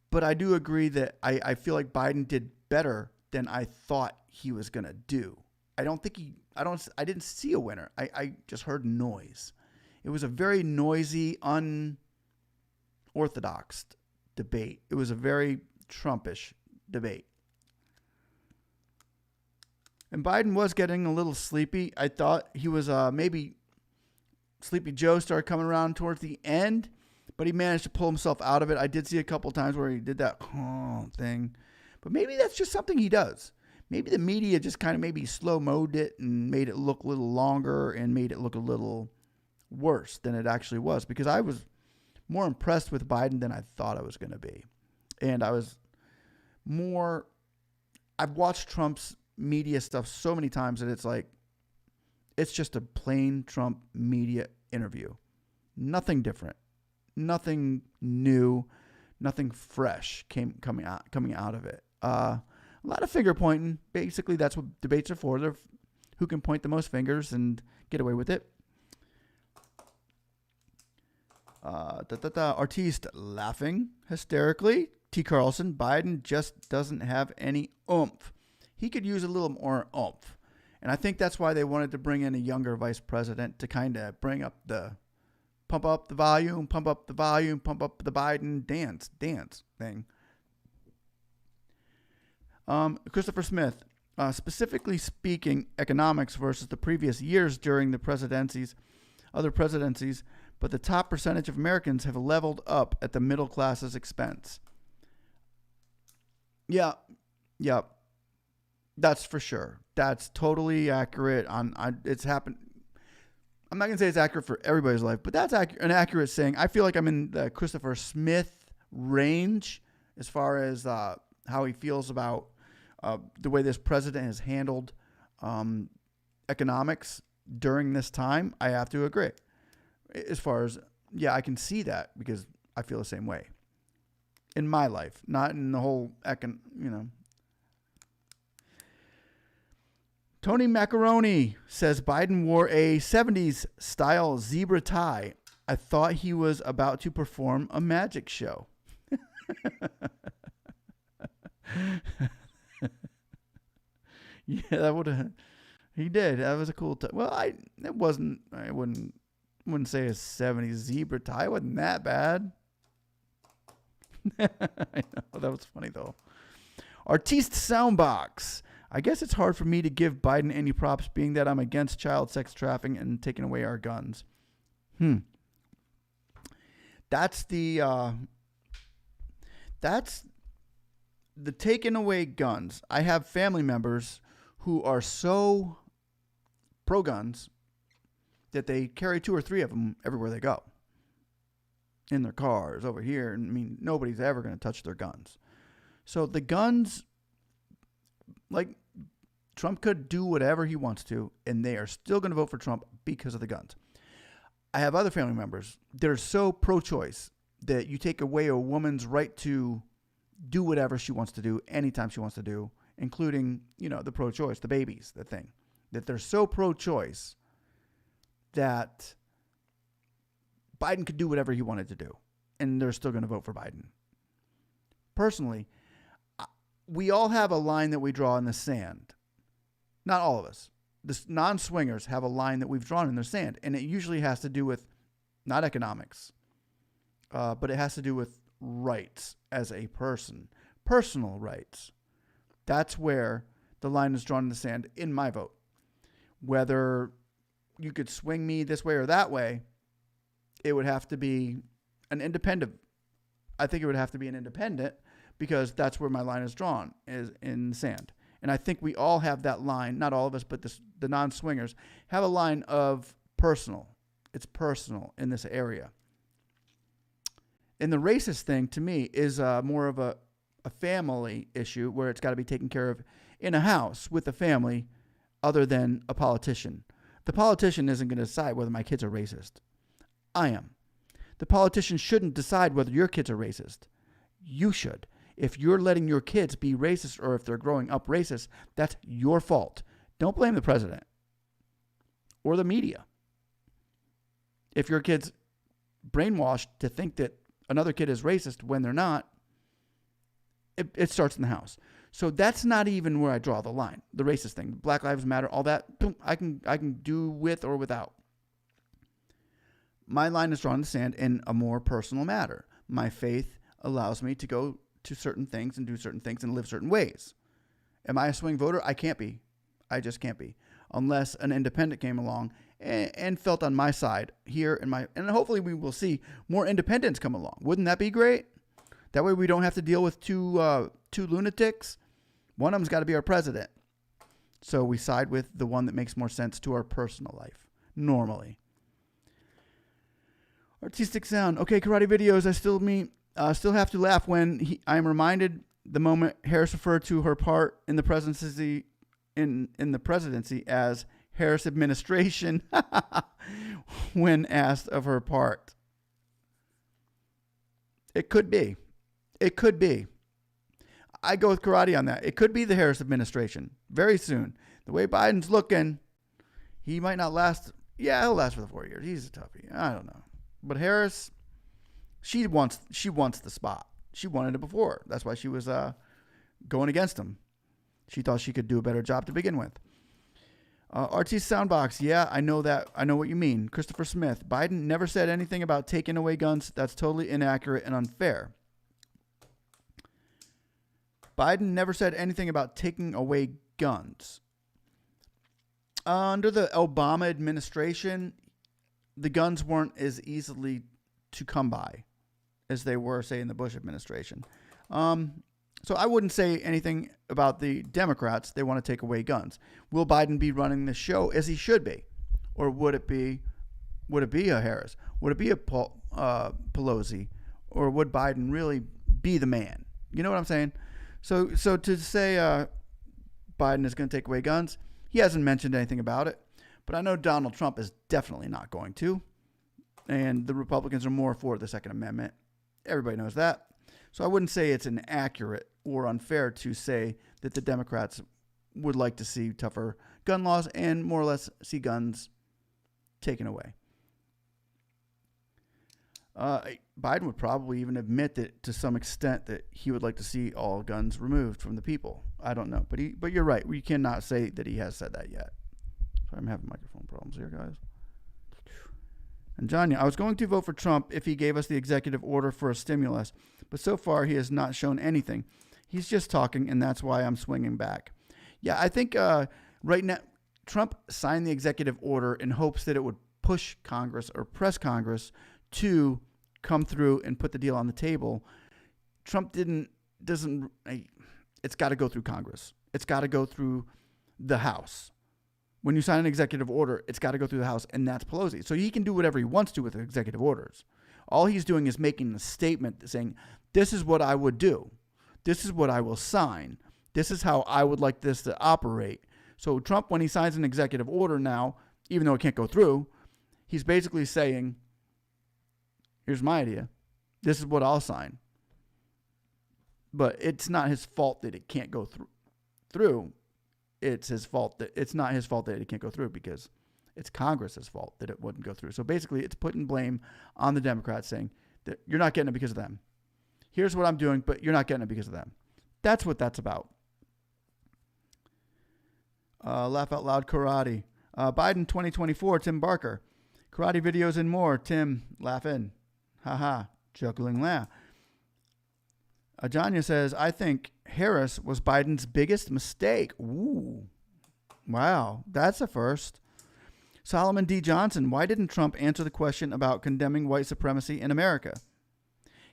but I do agree that I feel like Biden did better than I thought he was going to do. I didn't see a winner. I just heard noise. It was a very noisy, unorthodox debate. It was a very Trumpish debate. And Biden was getting a little sleepy. I thought he was maybe Sleepy Joe started coming around towards the end, but he managed to pull himself out of it. I did see a couple times where he did that thing, but maybe that's just something he does. Maybe the media just kind of maybe slow-moed it and made it look a little longer and made it look a little worse than it actually was, because I was more impressed with Biden than I thought I was going to be. And I've watched Trump's media stuff so many times that it's just a plain Trump media interview. Nothing different, nothing new, nothing fresh coming out of it. A lot of finger pointing. Basically, that's what debates are for. They're who can point the most fingers and get away with it. Artiste laughing hysterically. T. Carlson, Biden just doesn't have any oomph. He could use a little more oomph. And I think that's why they wanted to bring in a younger vice president to kind of pump up the volume, pump up the Biden dance thing. Christopher Smith, specifically speaking, economics versus the previous years during the other presidencies, but the top percentage of Americans have leveled up at the middle class's expense. Yeah. That's for sure. That's totally accurate. It's happened. I'm not going to say it's accurate for everybody's life, but that's an accurate saying. I feel like I'm in the Christopher Smith range as far as how he feels about the way this president has handled economics during this time. I have to agree. As far as, I can see that because I feel the same way in my life, not in the whole Tony Macaroni says Biden wore a 70s style zebra tie. I thought he was about to perform a magic show. Yeah, that would have. He did. That was a cool. Well, I wouldn't wouldn't say a 70s zebra tie. It wasn't that bad. I know. That was funny, though. Artiste Soundbox. I guess it's hard for me to give Biden any props, being that I'm against child sex trafficking and taking away our guns. That's the taking away guns. I have family members who are so pro-guns that they carry 2 or 3 of them everywhere they go. In their cars, over here. I mean, nobody's ever going to touch their guns. So the guns, like, Trump could do whatever he wants to, and they are still going to vote for Trump because of the guns. I have other family members that are so pro-choice that you take away a woman's right to do whatever she wants to do, anytime she wants to do, including, the pro-choice, the babies, the thing. That they're so pro-choice that Biden could do whatever he wanted to do, and they're still going to vote for Biden. Personally, we all have a line that we draw in the sand. Not all of us. The non-swingers have a line that we've drawn in the sand, and it usually has to do with not economics, but it has to do with rights as a person, personal rights. That's where the line is drawn in the sand in my vote. Whether you could swing me this way or that way, it would have to be an independent. I think it would have to be an independent, because that's where my line is drawn, is in the sand. And I think we all have that line, not all of us, but the non-swingers have a line of personal. It's personal in this area. And the racist thing, to me, is more of a family issue where it's got to be taken care of in a house with a family other than a politician. The politician isn't going to decide whether my kids are racist. I am. The politician shouldn't decide whether your kids are racist. You should. If you're letting your kids be racist, or if they're growing up racist, that's your fault. Don't blame the president or the media. If your kid's brainwashed to think that another kid is racist when they're not, it starts in the house. So that's not even where I draw the line. The racist thing, Black Lives Matter, all that, boom, I can do with or without. My line is drawn in the sand in a more personal matter. My faith allows me to go to certain things and do certain things and live certain ways. Am I a swing voter? I can't be. I just can't be. Unless an independent came along and felt on my side here and hopefully we will see more independents come along. Wouldn't that be great? That way we don't have to deal with two lunatics. One of them's got to be our president. So we side with the one that makes more sense to our personal life, normally. Artistic sound. Okay, karate videos. I still have to laugh when I am reminded the moment Harris referred to her part in the presidency in the presidency as Harris administration when asked of her part. It could be. It could be. I go with karate on that. It could be the Harris administration very soon. The way Biden's looking, he might not last. Yeah, he'll last for the 4 years. He's a toughie. I don't know. But Harris, she wants the spot. She wanted it before. That's why she was going against him. She thought she could do a better job to begin with. RT Soundbox, yeah, I know that. I know what you mean. Christopher Smith, Biden never said anything about taking away guns. That's totally inaccurate and unfair. Biden never said anything about taking away guns. Under the Obama administration, the guns weren't as easily to come by as they were, say, in the Bush administration. So I wouldn't say anything about the Democrats. They want to take away guns. Will Biden be running the show as he should be? Or would it be a Harris? Would it be a Pelosi? Or would Biden really be the man? You know what I'm saying? So to say Biden is going to take away guns, he hasn't mentioned anything about it. But I know Donald Trump is definitely not going to. And the Republicans are more for the Second Amendment. Everybody knows that. So I wouldn't say it's inaccurate or unfair to say that the Democrats would like to see tougher gun laws and more or less see guns taken away. Biden would probably even admit that to some extent that he would like to see all guns removed from the people. I don't know. But you're right. We cannot say that he has said that yet. Sorry, I'm having microphone problems here, guys. And John, I was going to vote for Trump if he gave us the executive order for a stimulus, but so far he has not shown anything. He's just talking, and that's why I'm swinging back. Yeah, I think right now Trump signed the executive order in hopes that it would push Congress or press Congress to come through and put the deal on the table. Trump doesn't. It's got to go through Congress. It's got to go through the House. When you sign an executive order, it's got to go through the House, and that's Pelosi. So he can do whatever he wants to with executive orders. All he's doing is making a statement saying, this is what I would do. This is what I will sign. This is how I would like this to operate. So Trump, when he signs an executive order now, even though it can't go through, he's basically saying, here's my idea. This is what I'll sign. But it's not his fault that it can't go through. It's his fault that it's not his fault that it can't go through because it's Congress's fault that it wouldn't go through. So basically, it's putting blame on the Democrats, saying that you're not getting it because of them. Here's what I'm doing, but you're not getting it because of them. That's what that's about. Laugh out loud karate. Biden 2024. Tim Barker. Karate videos and more. Tim laughing. Haha. Chuckling laugh. Ajanya says, I think Harris was Biden's biggest mistake. Ooh. Wow. That's a first. Solomon D. Johnson, why didn't Trump answer the question about condemning white supremacy in America?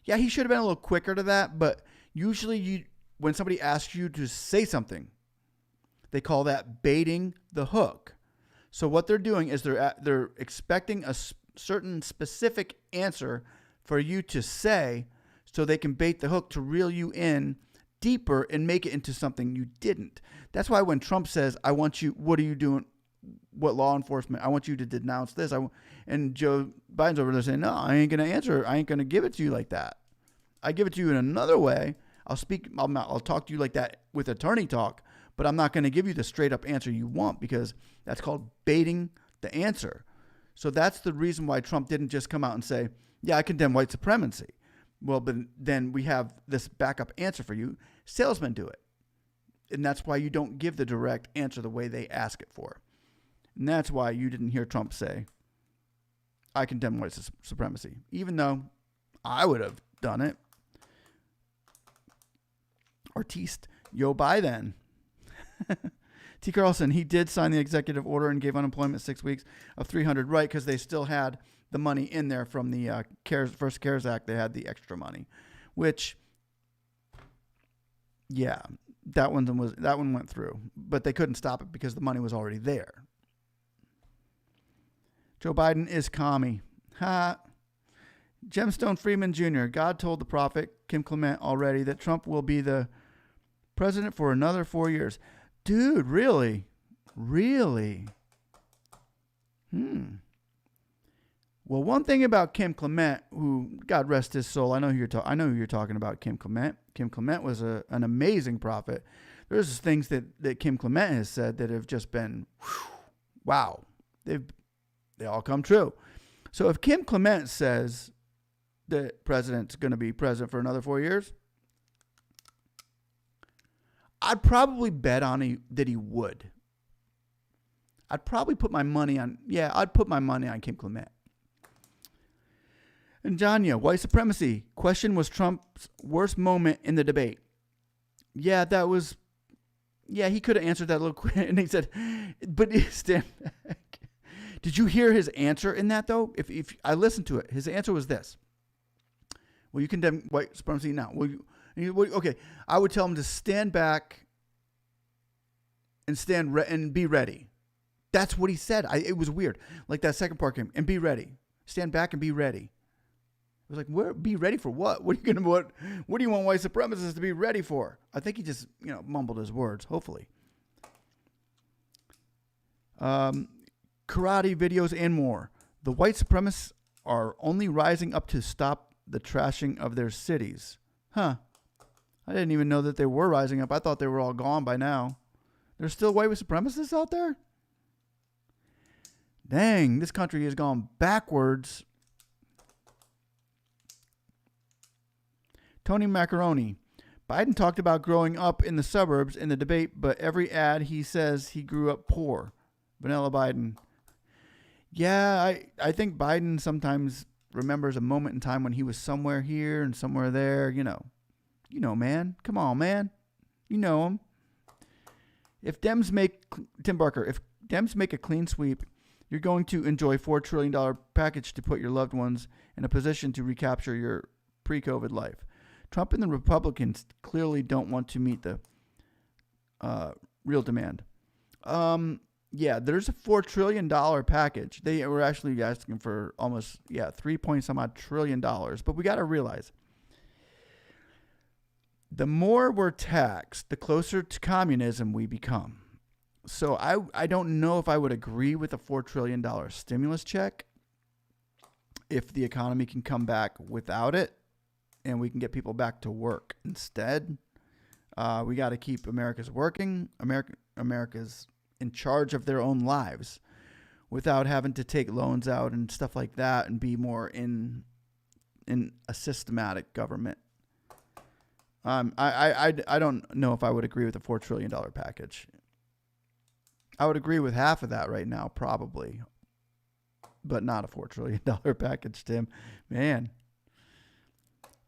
Yeah, he should have been a little quicker to that, but usually when somebody asks you to say something, they call that baiting the hook. So what they're doing is they're expecting a certain specific answer for you to say, so they can bait the hook to reel you in deeper and make it into something you didn't. That's why when Trump says, I want you, what are you doing? What law enforcement? I want you to denounce this. And Joe Biden's over there saying, no, I ain't going to answer. I ain't going to give it to you like that. I give it to you in another way. I'll talk to you like that with attorney talk, but I'm not going to give you the straight up answer you want because that's called baiting the answer. So that's the reason why Trump didn't just come out and say, yeah, I condemn white supremacy. Well, but then we have this backup answer for you. Salesmen do it. And that's why you don't give the direct answer the way they ask it for. And that's why you didn't hear Trump say, I condemn white supremacy, even though I would have done it. Artiste, yo, bye then. T. Carlson, he did sign the executive order and gave unemployment 6 weeks of $300, right? Because they still had the money in there from the first CARES Act. They had the extra money, which, yeah, that one went through, but they couldn't stop it because the money was already there. Joe Biden is commie. Ha. Gemstone Freeman Jr. God told the prophet Kim Clement already that Trump will be the president for another 4 years. Dude, really? Really? Well, one thing about Kim Clement, who, God rest his soul, I know who you're talking about, Kim Clement. Kim Clement was an amazing prophet. There's things that Kim Clement has said that have just been, wow. They all come true. So if Kim Clement says the president's going to be president for another 4 years, I'd probably bet on that he would. I'd probably put my money on, I'd put my money on Kim Clement. And Janya, white supremacy. Question was Trump's worst moment in the debate. He could have answered that a little quick. And he said, but stand back. Did you hear his answer in that, though? If I listened to it, his answer was this. Will you condemn white supremacy now? Okay, I would tell him to stand back and and be ready. That's what he said. It was weird. Like that second part came, and be ready. Stand back and be ready. I was like, where? Be ready for what? What do you want white supremacists to be ready for? I think he just, mumbled his words, hopefully. Karate videos and more. The white supremacists are only rising up to stop the trashing of their cities. Huh. I didn't even know that they were rising up. I thought they were all gone by now. There's still white supremacists out there? Dang, this country has gone backwards. Tony Macaroni. Biden talked about growing up in the suburbs in the debate, but every ad he says he grew up poor. Vanilla Biden. Yeah, I think Biden sometimes remembers a moment in time when he was somewhere here and somewhere there. Man. Come on, man. You know him. If Dems make Tim Barker, if Dems make a clean sweep, you're going to enjoy $4 trillion package to put your loved ones in a position to recapture your pre-COVID life. Trump and the Republicans clearly don't want to meet the real demand. Yeah, there's a $4 trillion package. They were actually asking for almost, 3 point some odd trillion dollars. But we got to realize, the more we're taxed, the closer to communism we become. So I don't know if I would agree with a $4 trillion stimulus check if the economy can come back without it and we can get people back to work instead. We got to keep America's working. America's in charge of their own lives without having to take loans out and stuff like that and be more in a systematic government. I don't know if I would agree with a $4 trillion package. I would agree with half of that right now, probably, but not a $4 trillion package, Tim. Man.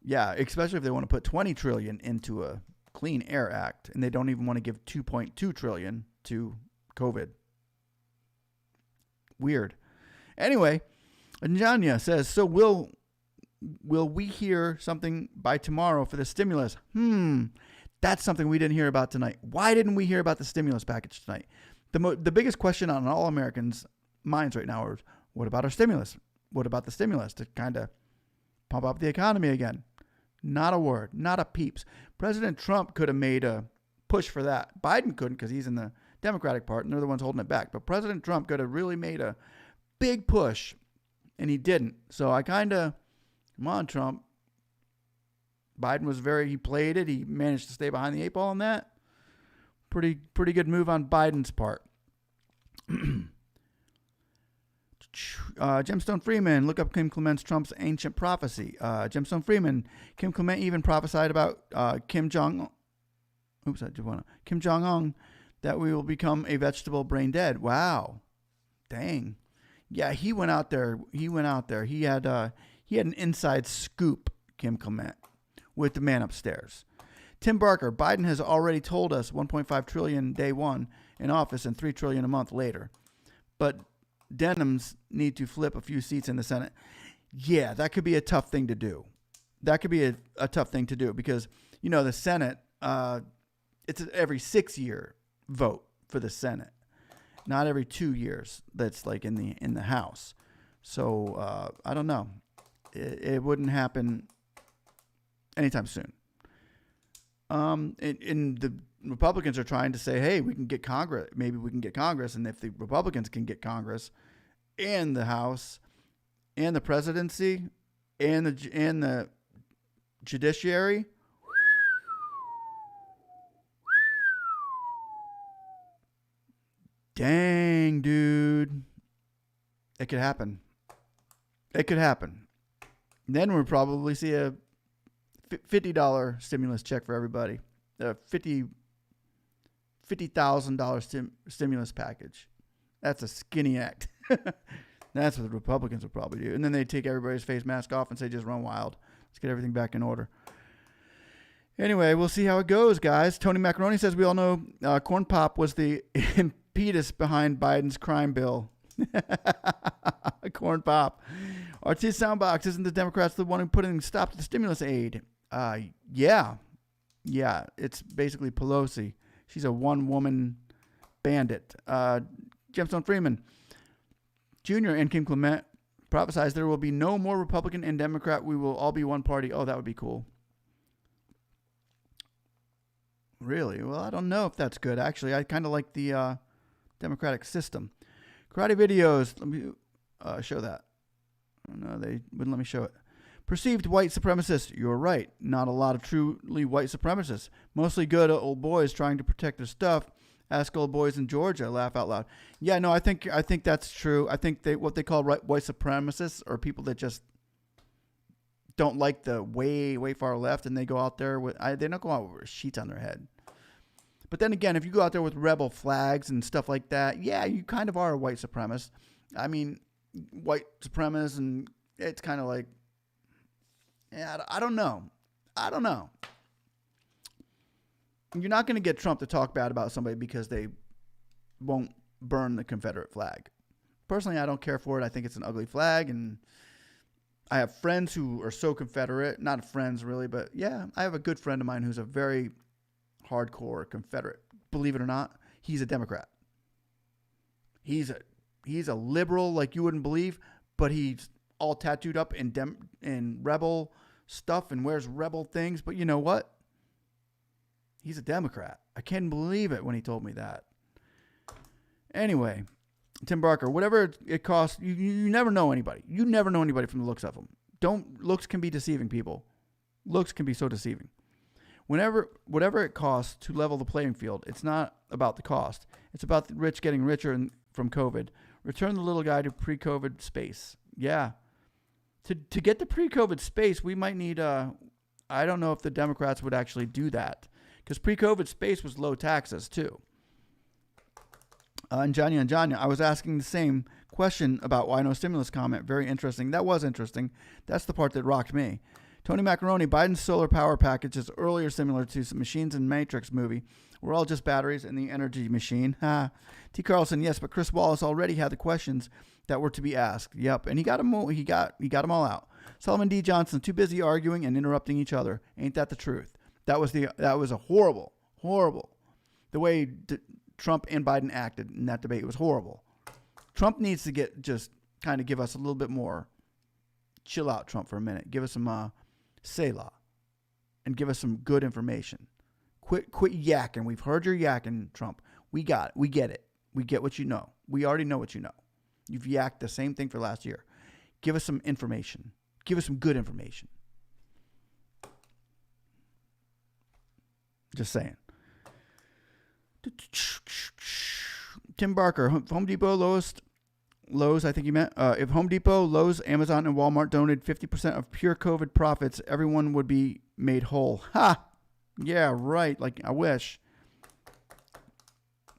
Yeah, especially if they want to put $20 trillion into a Clean Air Act and they don't even want to give $2.2 trillion to COVID. Weird. Anyway, Anjanya says, so will we hear something by tomorrow for the stimulus? That's something we didn't hear about tonight. Why didn't we hear about the stimulus package tonight? The biggest question on all Americans' minds right now is, what about our stimulus? What about the stimulus to kind of pump up the economy again? Not a word, not a peeps. President Trump could have made a push for that. Biden couldn't because he's in the Democratic part and they're the ones holding it back. But President Trump could have really made a big push and he didn't. So I kind of, come on, Trump. Biden was he played it. He managed to stay behind the 8 ball on that. Pretty good move on Biden's part. Gemstone Freeman, look up Kim Clement's Trump's ancient prophecy. Gemstone Freeman, Kim Clement even prophesied about Kim Jong-un that we will become a vegetable brain dead. Wow. Dang. Yeah, he went out there. He had an inside scoop, Kim Clement, with the man upstairs. Tim Barker, Biden has already told us 1.5 trillion day one in office and 3 trillion a month later. But Denims need to flip a few seats in the Senate. Yeah, that could be a tough thing to do. That could be a tough thing to do because, the Senate, it's every 6-year vote for the Senate, not every 2 years. That's like in the House. So I don't know. It wouldn't happen anytime soon. And the Republicans are trying to say, hey, we can get Congress. Maybe we can get Congress. And if the Republicans can get Congress and the House and the presidency and the judiciary, dang, dude, it could happen. It could happen. Then we'll probably see a $50 stimulus check for everybody. $50,000 stimulus package. That's a skinny act. That's what the Republicans will probably do. And then they take everybody's face mask off and say, just run wild. Let's get everything back in order. Anyway, we'll see how it goes, guys. Tony Macaroni says we all know Corn Pop was the impetus behind Biden's crime bill. Corn Pop. RT Soundbox, isn't the Democrats the one who put in stop to the stimulus aid? Yeah, it's basically Pelosi. She's a one-woman bandit. Gemstone Freeman Jr. and Kim Clement prophesies there will be no more Republican and Democrat. We will all be one party. Oh, that would be cool. Really? Well, I don't know if that's good. Actually, I kind of like the Democratic system. Karate videos. Let me show that. No, they wouldn't let me show it. Perceived white supremacists. You're right. Not a lot of truly white supremacists. Mostly good old boys trying to protect their stuff. Ask old boys in Georgia. Laugh out loud. Yeah, no, I think that's true. I think what they call white supremacists are people that just don't like the way far left, and they go out there with they don't go out with sheets on their head. But then again, if you go out there with rebel flags and stuff like that, yeah, you kind of are a white supremacist. I mean, white supremacists, and it's kind of like, yeah, I don't know. You're not going to get Trump to talk bad about somebody because they won't burn the Confederate flag. Personally, I don't care for it. I think it's an ugly flag, and I have friends who are so Confederate. Not friends, really, but yeah, I have a good friend of mine who's a very hardcore Confederate. Believe it or not, he's a Democrat. He's a liberal like you wouldn't believe, but he's all tattooed up in rebel stuff and wears rebel things. But you know what? He's a Democrat. I can't believe it when he told me that. Anyway, Tim Barker, whatever it costs, you never know anybody. You never know anybody from the looks of them. Looks can be deceiving, people. Looks can be so deceiving. Whatever it costs to level the playing field, it's not about the cost. It's about the rich getting richer from COVID. Return the little guy to pre-COVID space. Yeah. To get to pre-COVID space, we might need, I don't know if the Democrats would actually do that. Because pre-COVID space was low taxes, too. And Johnny, I was asking the same question about why no stimulus comment. Very interesting. That was interesting. That's the part that rocked me. Tony Macaroni, Biden's solar power package is earlier similar to some Machines and Matrix movie. We're all just batteries in the energy machine. Ha. T. Carlson, yes, but Chris Wallace already had the questions that were to be asked. Yep, and he got them all out. Sullivan D. Johnson, too busy arguing and interrupting each other. Ain't that the truth? That was a horrible. The way Trump and Biden acted in that debate was horrible. Trump needs to just kind of give us a little bit more. Chill out, Trump, for a minute. Give us some Selah, and give us some good information. Quit yakking. We've heard your yakking, Trump. We got it. We get it. We get what you know. We already know what you know. You've yacked the same thing for last year. Give us some information. Give us some good information. Just saying. Tim Barker, Home Depot, Lowe's, I think you meant. If Home Depot, Lowe's, Amazon, and Walmart donated 50% of pure COVID profits, everyone would be made whole. Ha! Yeah, right. Like, I wish.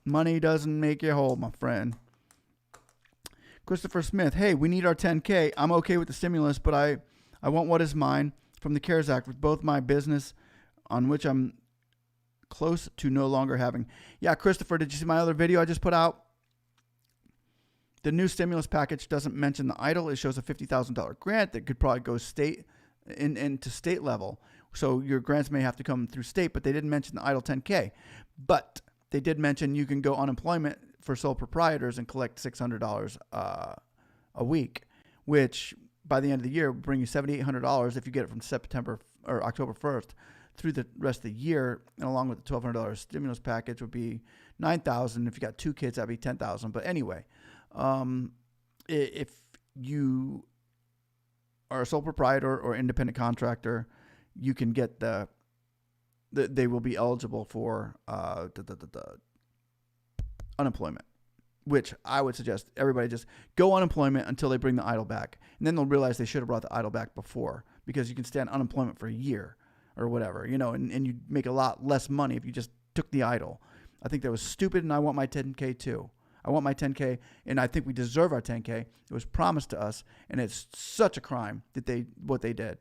Money doesn't make you whole, my friend. Christopher Smith, hey, we need our 10K. I'm okay with the stimulus, but I want what is mine from the CARES Act with both my business, on which I'm close to no longer having. Yeah, Christopher, did you see my other video I just put out? The new stimulus package doesn't mention the EIDL. It shows a $50,000 grant that could probably go state into state level. So your grants may have to come through state, but they didn't mention the EIDL 10K. But they did mention you can go unemployment for sole proprietors and collect $600 a week, which by the end of the year will bring you $7,800 if you get it from September or October 1st through the rest of the year. And along with the $1,200 stimulus package would be $9,000. If you got two kids, that'd be $10,000. But anyway, if you are a sole proprietor or independent contractor, you can get they will be eligible for unemployment, which I would suggest everybody just go unemployment until they bring the EIDL back. And then they'll realize they should have brought the EIDL back before, because you can stay on unemployment for a year or whatever, and you make a lot less money if you just took the EIDL. I think that was stupid, and I want my 10K too. I want my 10K, and I think we deserve our 10K. It was promised to us, and it's such a crime that what they did.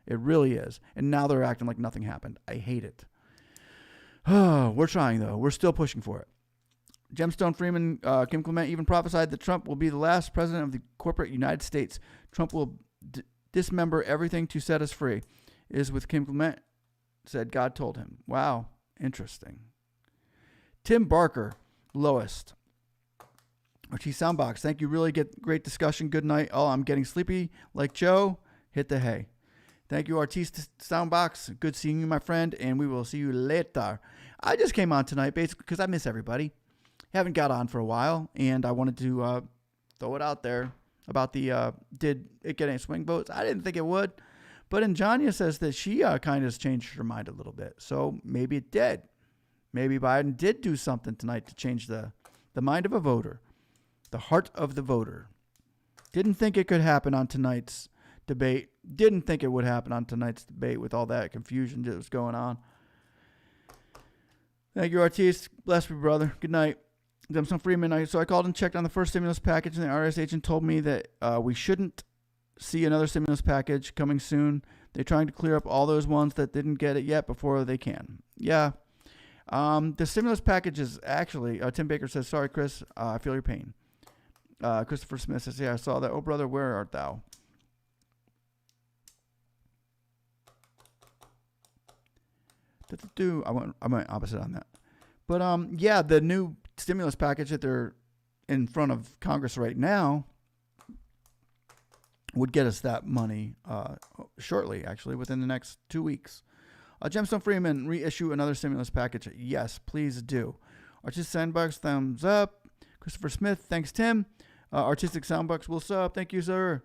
It really is. And now they're acting like nothing happened. I hate it. Oh, we're trying, though. We're still pushing for it. Gemstone Freeman, Kim Clement even prophesied that Trump will be the last president of the corporate United States. Trump will dismember everything to set us free. Is with Kim Clement, said God told him. Wow, interesting. Tim Barker, lowest. Ortiz Soundbox, thank you. Really great discussion. Good night. Oh, I'm getting sleepy like Joe. Hit the hay. Thank you, Ortiz Soundbox. Good seeing you, my friend, and we will see you later. I just came on tonight basically because I miss everybody. Haven't got on for a while, and I wanted to throw it out there about did it get any swing votes? I didn't think it would, but Njanya says that she kind of changed her mind a little bit, so maybe it did. Maybe Biden did do something tonight to change the mind of a voter, the heart of the voter. Didn't think it could happen on tonight's debate. Didn't think it would happen on tonight's debate with all that confusion that was going on. Thank you, Ortiz. Bless me, brother. Good night. Gemstone Freeman, so I called and checked on the first stimulus package, and the IRS agent told me that we shouldn't see another stimulus package coming soon. They're trying to clear up all those ones that didn't get it yet before they can. Yeah. The stimulus package is actually, Tim Baker says, sorry, Chris, I feel your pain. Christopher Smith says, yeah, I saw that. Oh, brother, where art thou? I went opposite on that. But, yeah, the new stimulus package that they're in front of Congress right now would get us that money shortly, actually, within the next 2 weeks. Gemstone Freeman, reissue another stimulus package. Yes, please do. Artistic Soundbox, thumbs up. Christopher Smith, thanks, Tim. Artistic Soundbox will sub. Thank you, sir.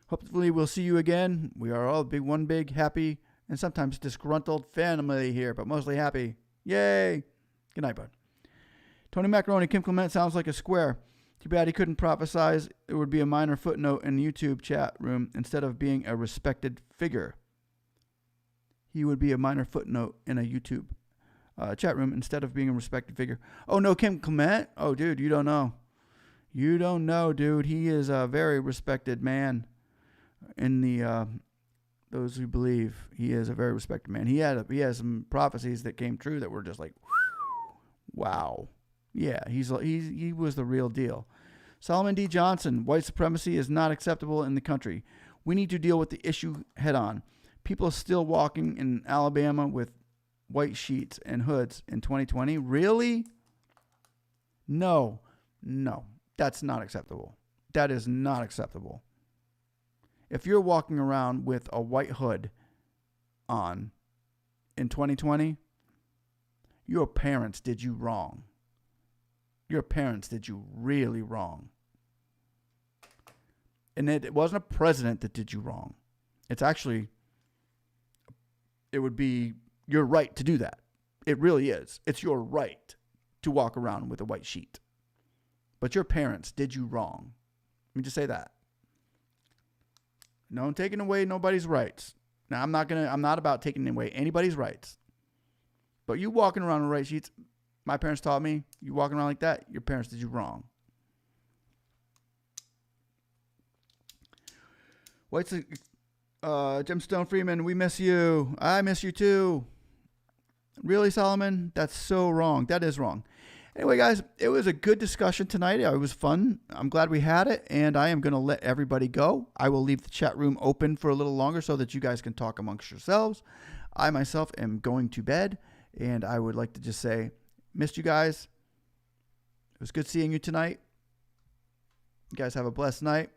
Hopefully we'll see you again. We are all one big, happy, and sometimes disgruntled family here, but mostly happy. Yay. Good night, bud. Tony Macaroni, Kim Clement sounds like a square. Too bad he couldn't prophesize it would be a minor footnote in the YouTube chat room instead of being a respected figure. He would be a minor footnote in a YouTube chat room instead of being a respected figure. Oh, no, Kim Clement? Oh, dude, you don't know. You don't know, dude. He is a very respected man in the those who believe. He is a very respected man. He has some prophecies that came true that were just like, wow. Yeah, he was the real deal. Solomon D. Johnson, white supremacy is not acceptable in the country. We need to deal with the issue head on. People are still walking in Alabama with white sheets and hoods in 2020. Really? No, that's not acceptable. That is not acceptable. If you're walking around with a white hood on in 2020, your parents did you wrong. Your parents did you really wrong. And it wasn't a president that did you wrong. It would be your right to do that. It really is. It's your right to walk around with a white sheet. But your parents did you wrong. Let me just say that. No taking away nobody's rights. Now, I'm not about taking away anybody's rights. But you walking around with white sheets, my parents taught me, you walking around like that, your parents did you wrong. Gemstone Freeman, we miss you. I miss you too. Really, Solomon? That's so wrong. That is wrong. Anyway, guys, it was a good discussion tonight. It was fun. I'm glad we had it, and I am going to let everybody go. I will leave the chat room open for a little longer so that you guys can talk amongst yourselves. I myself am going to bed, and I would like to just say, missed you guys. It was good seeing you tonight. You guys have a blessed night.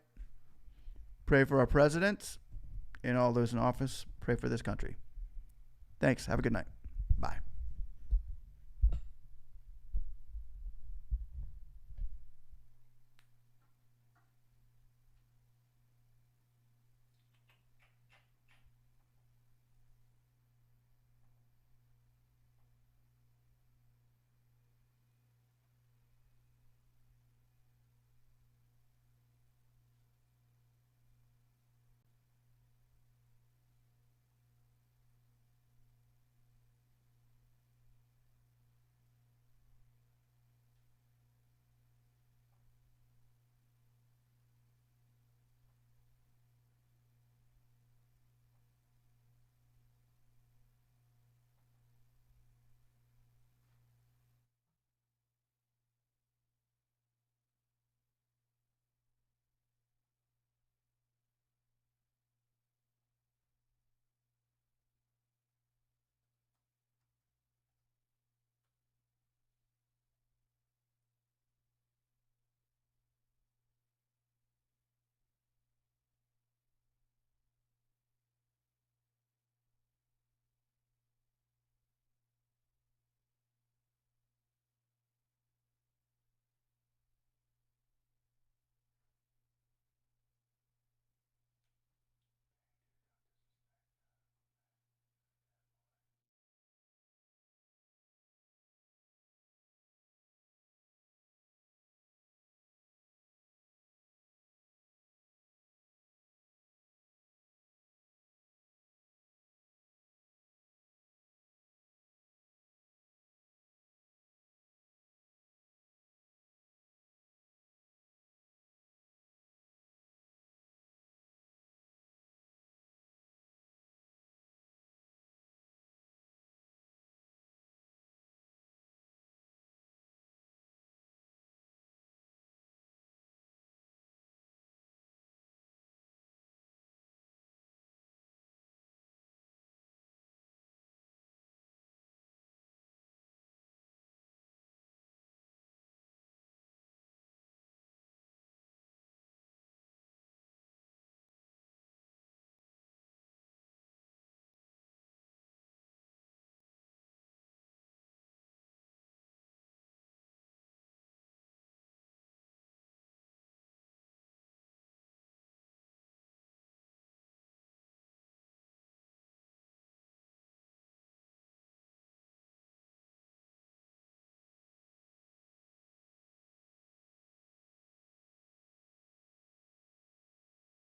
Pray for our presidents and all those in office. Pray for this country. Thanks. Have a good night. Bye.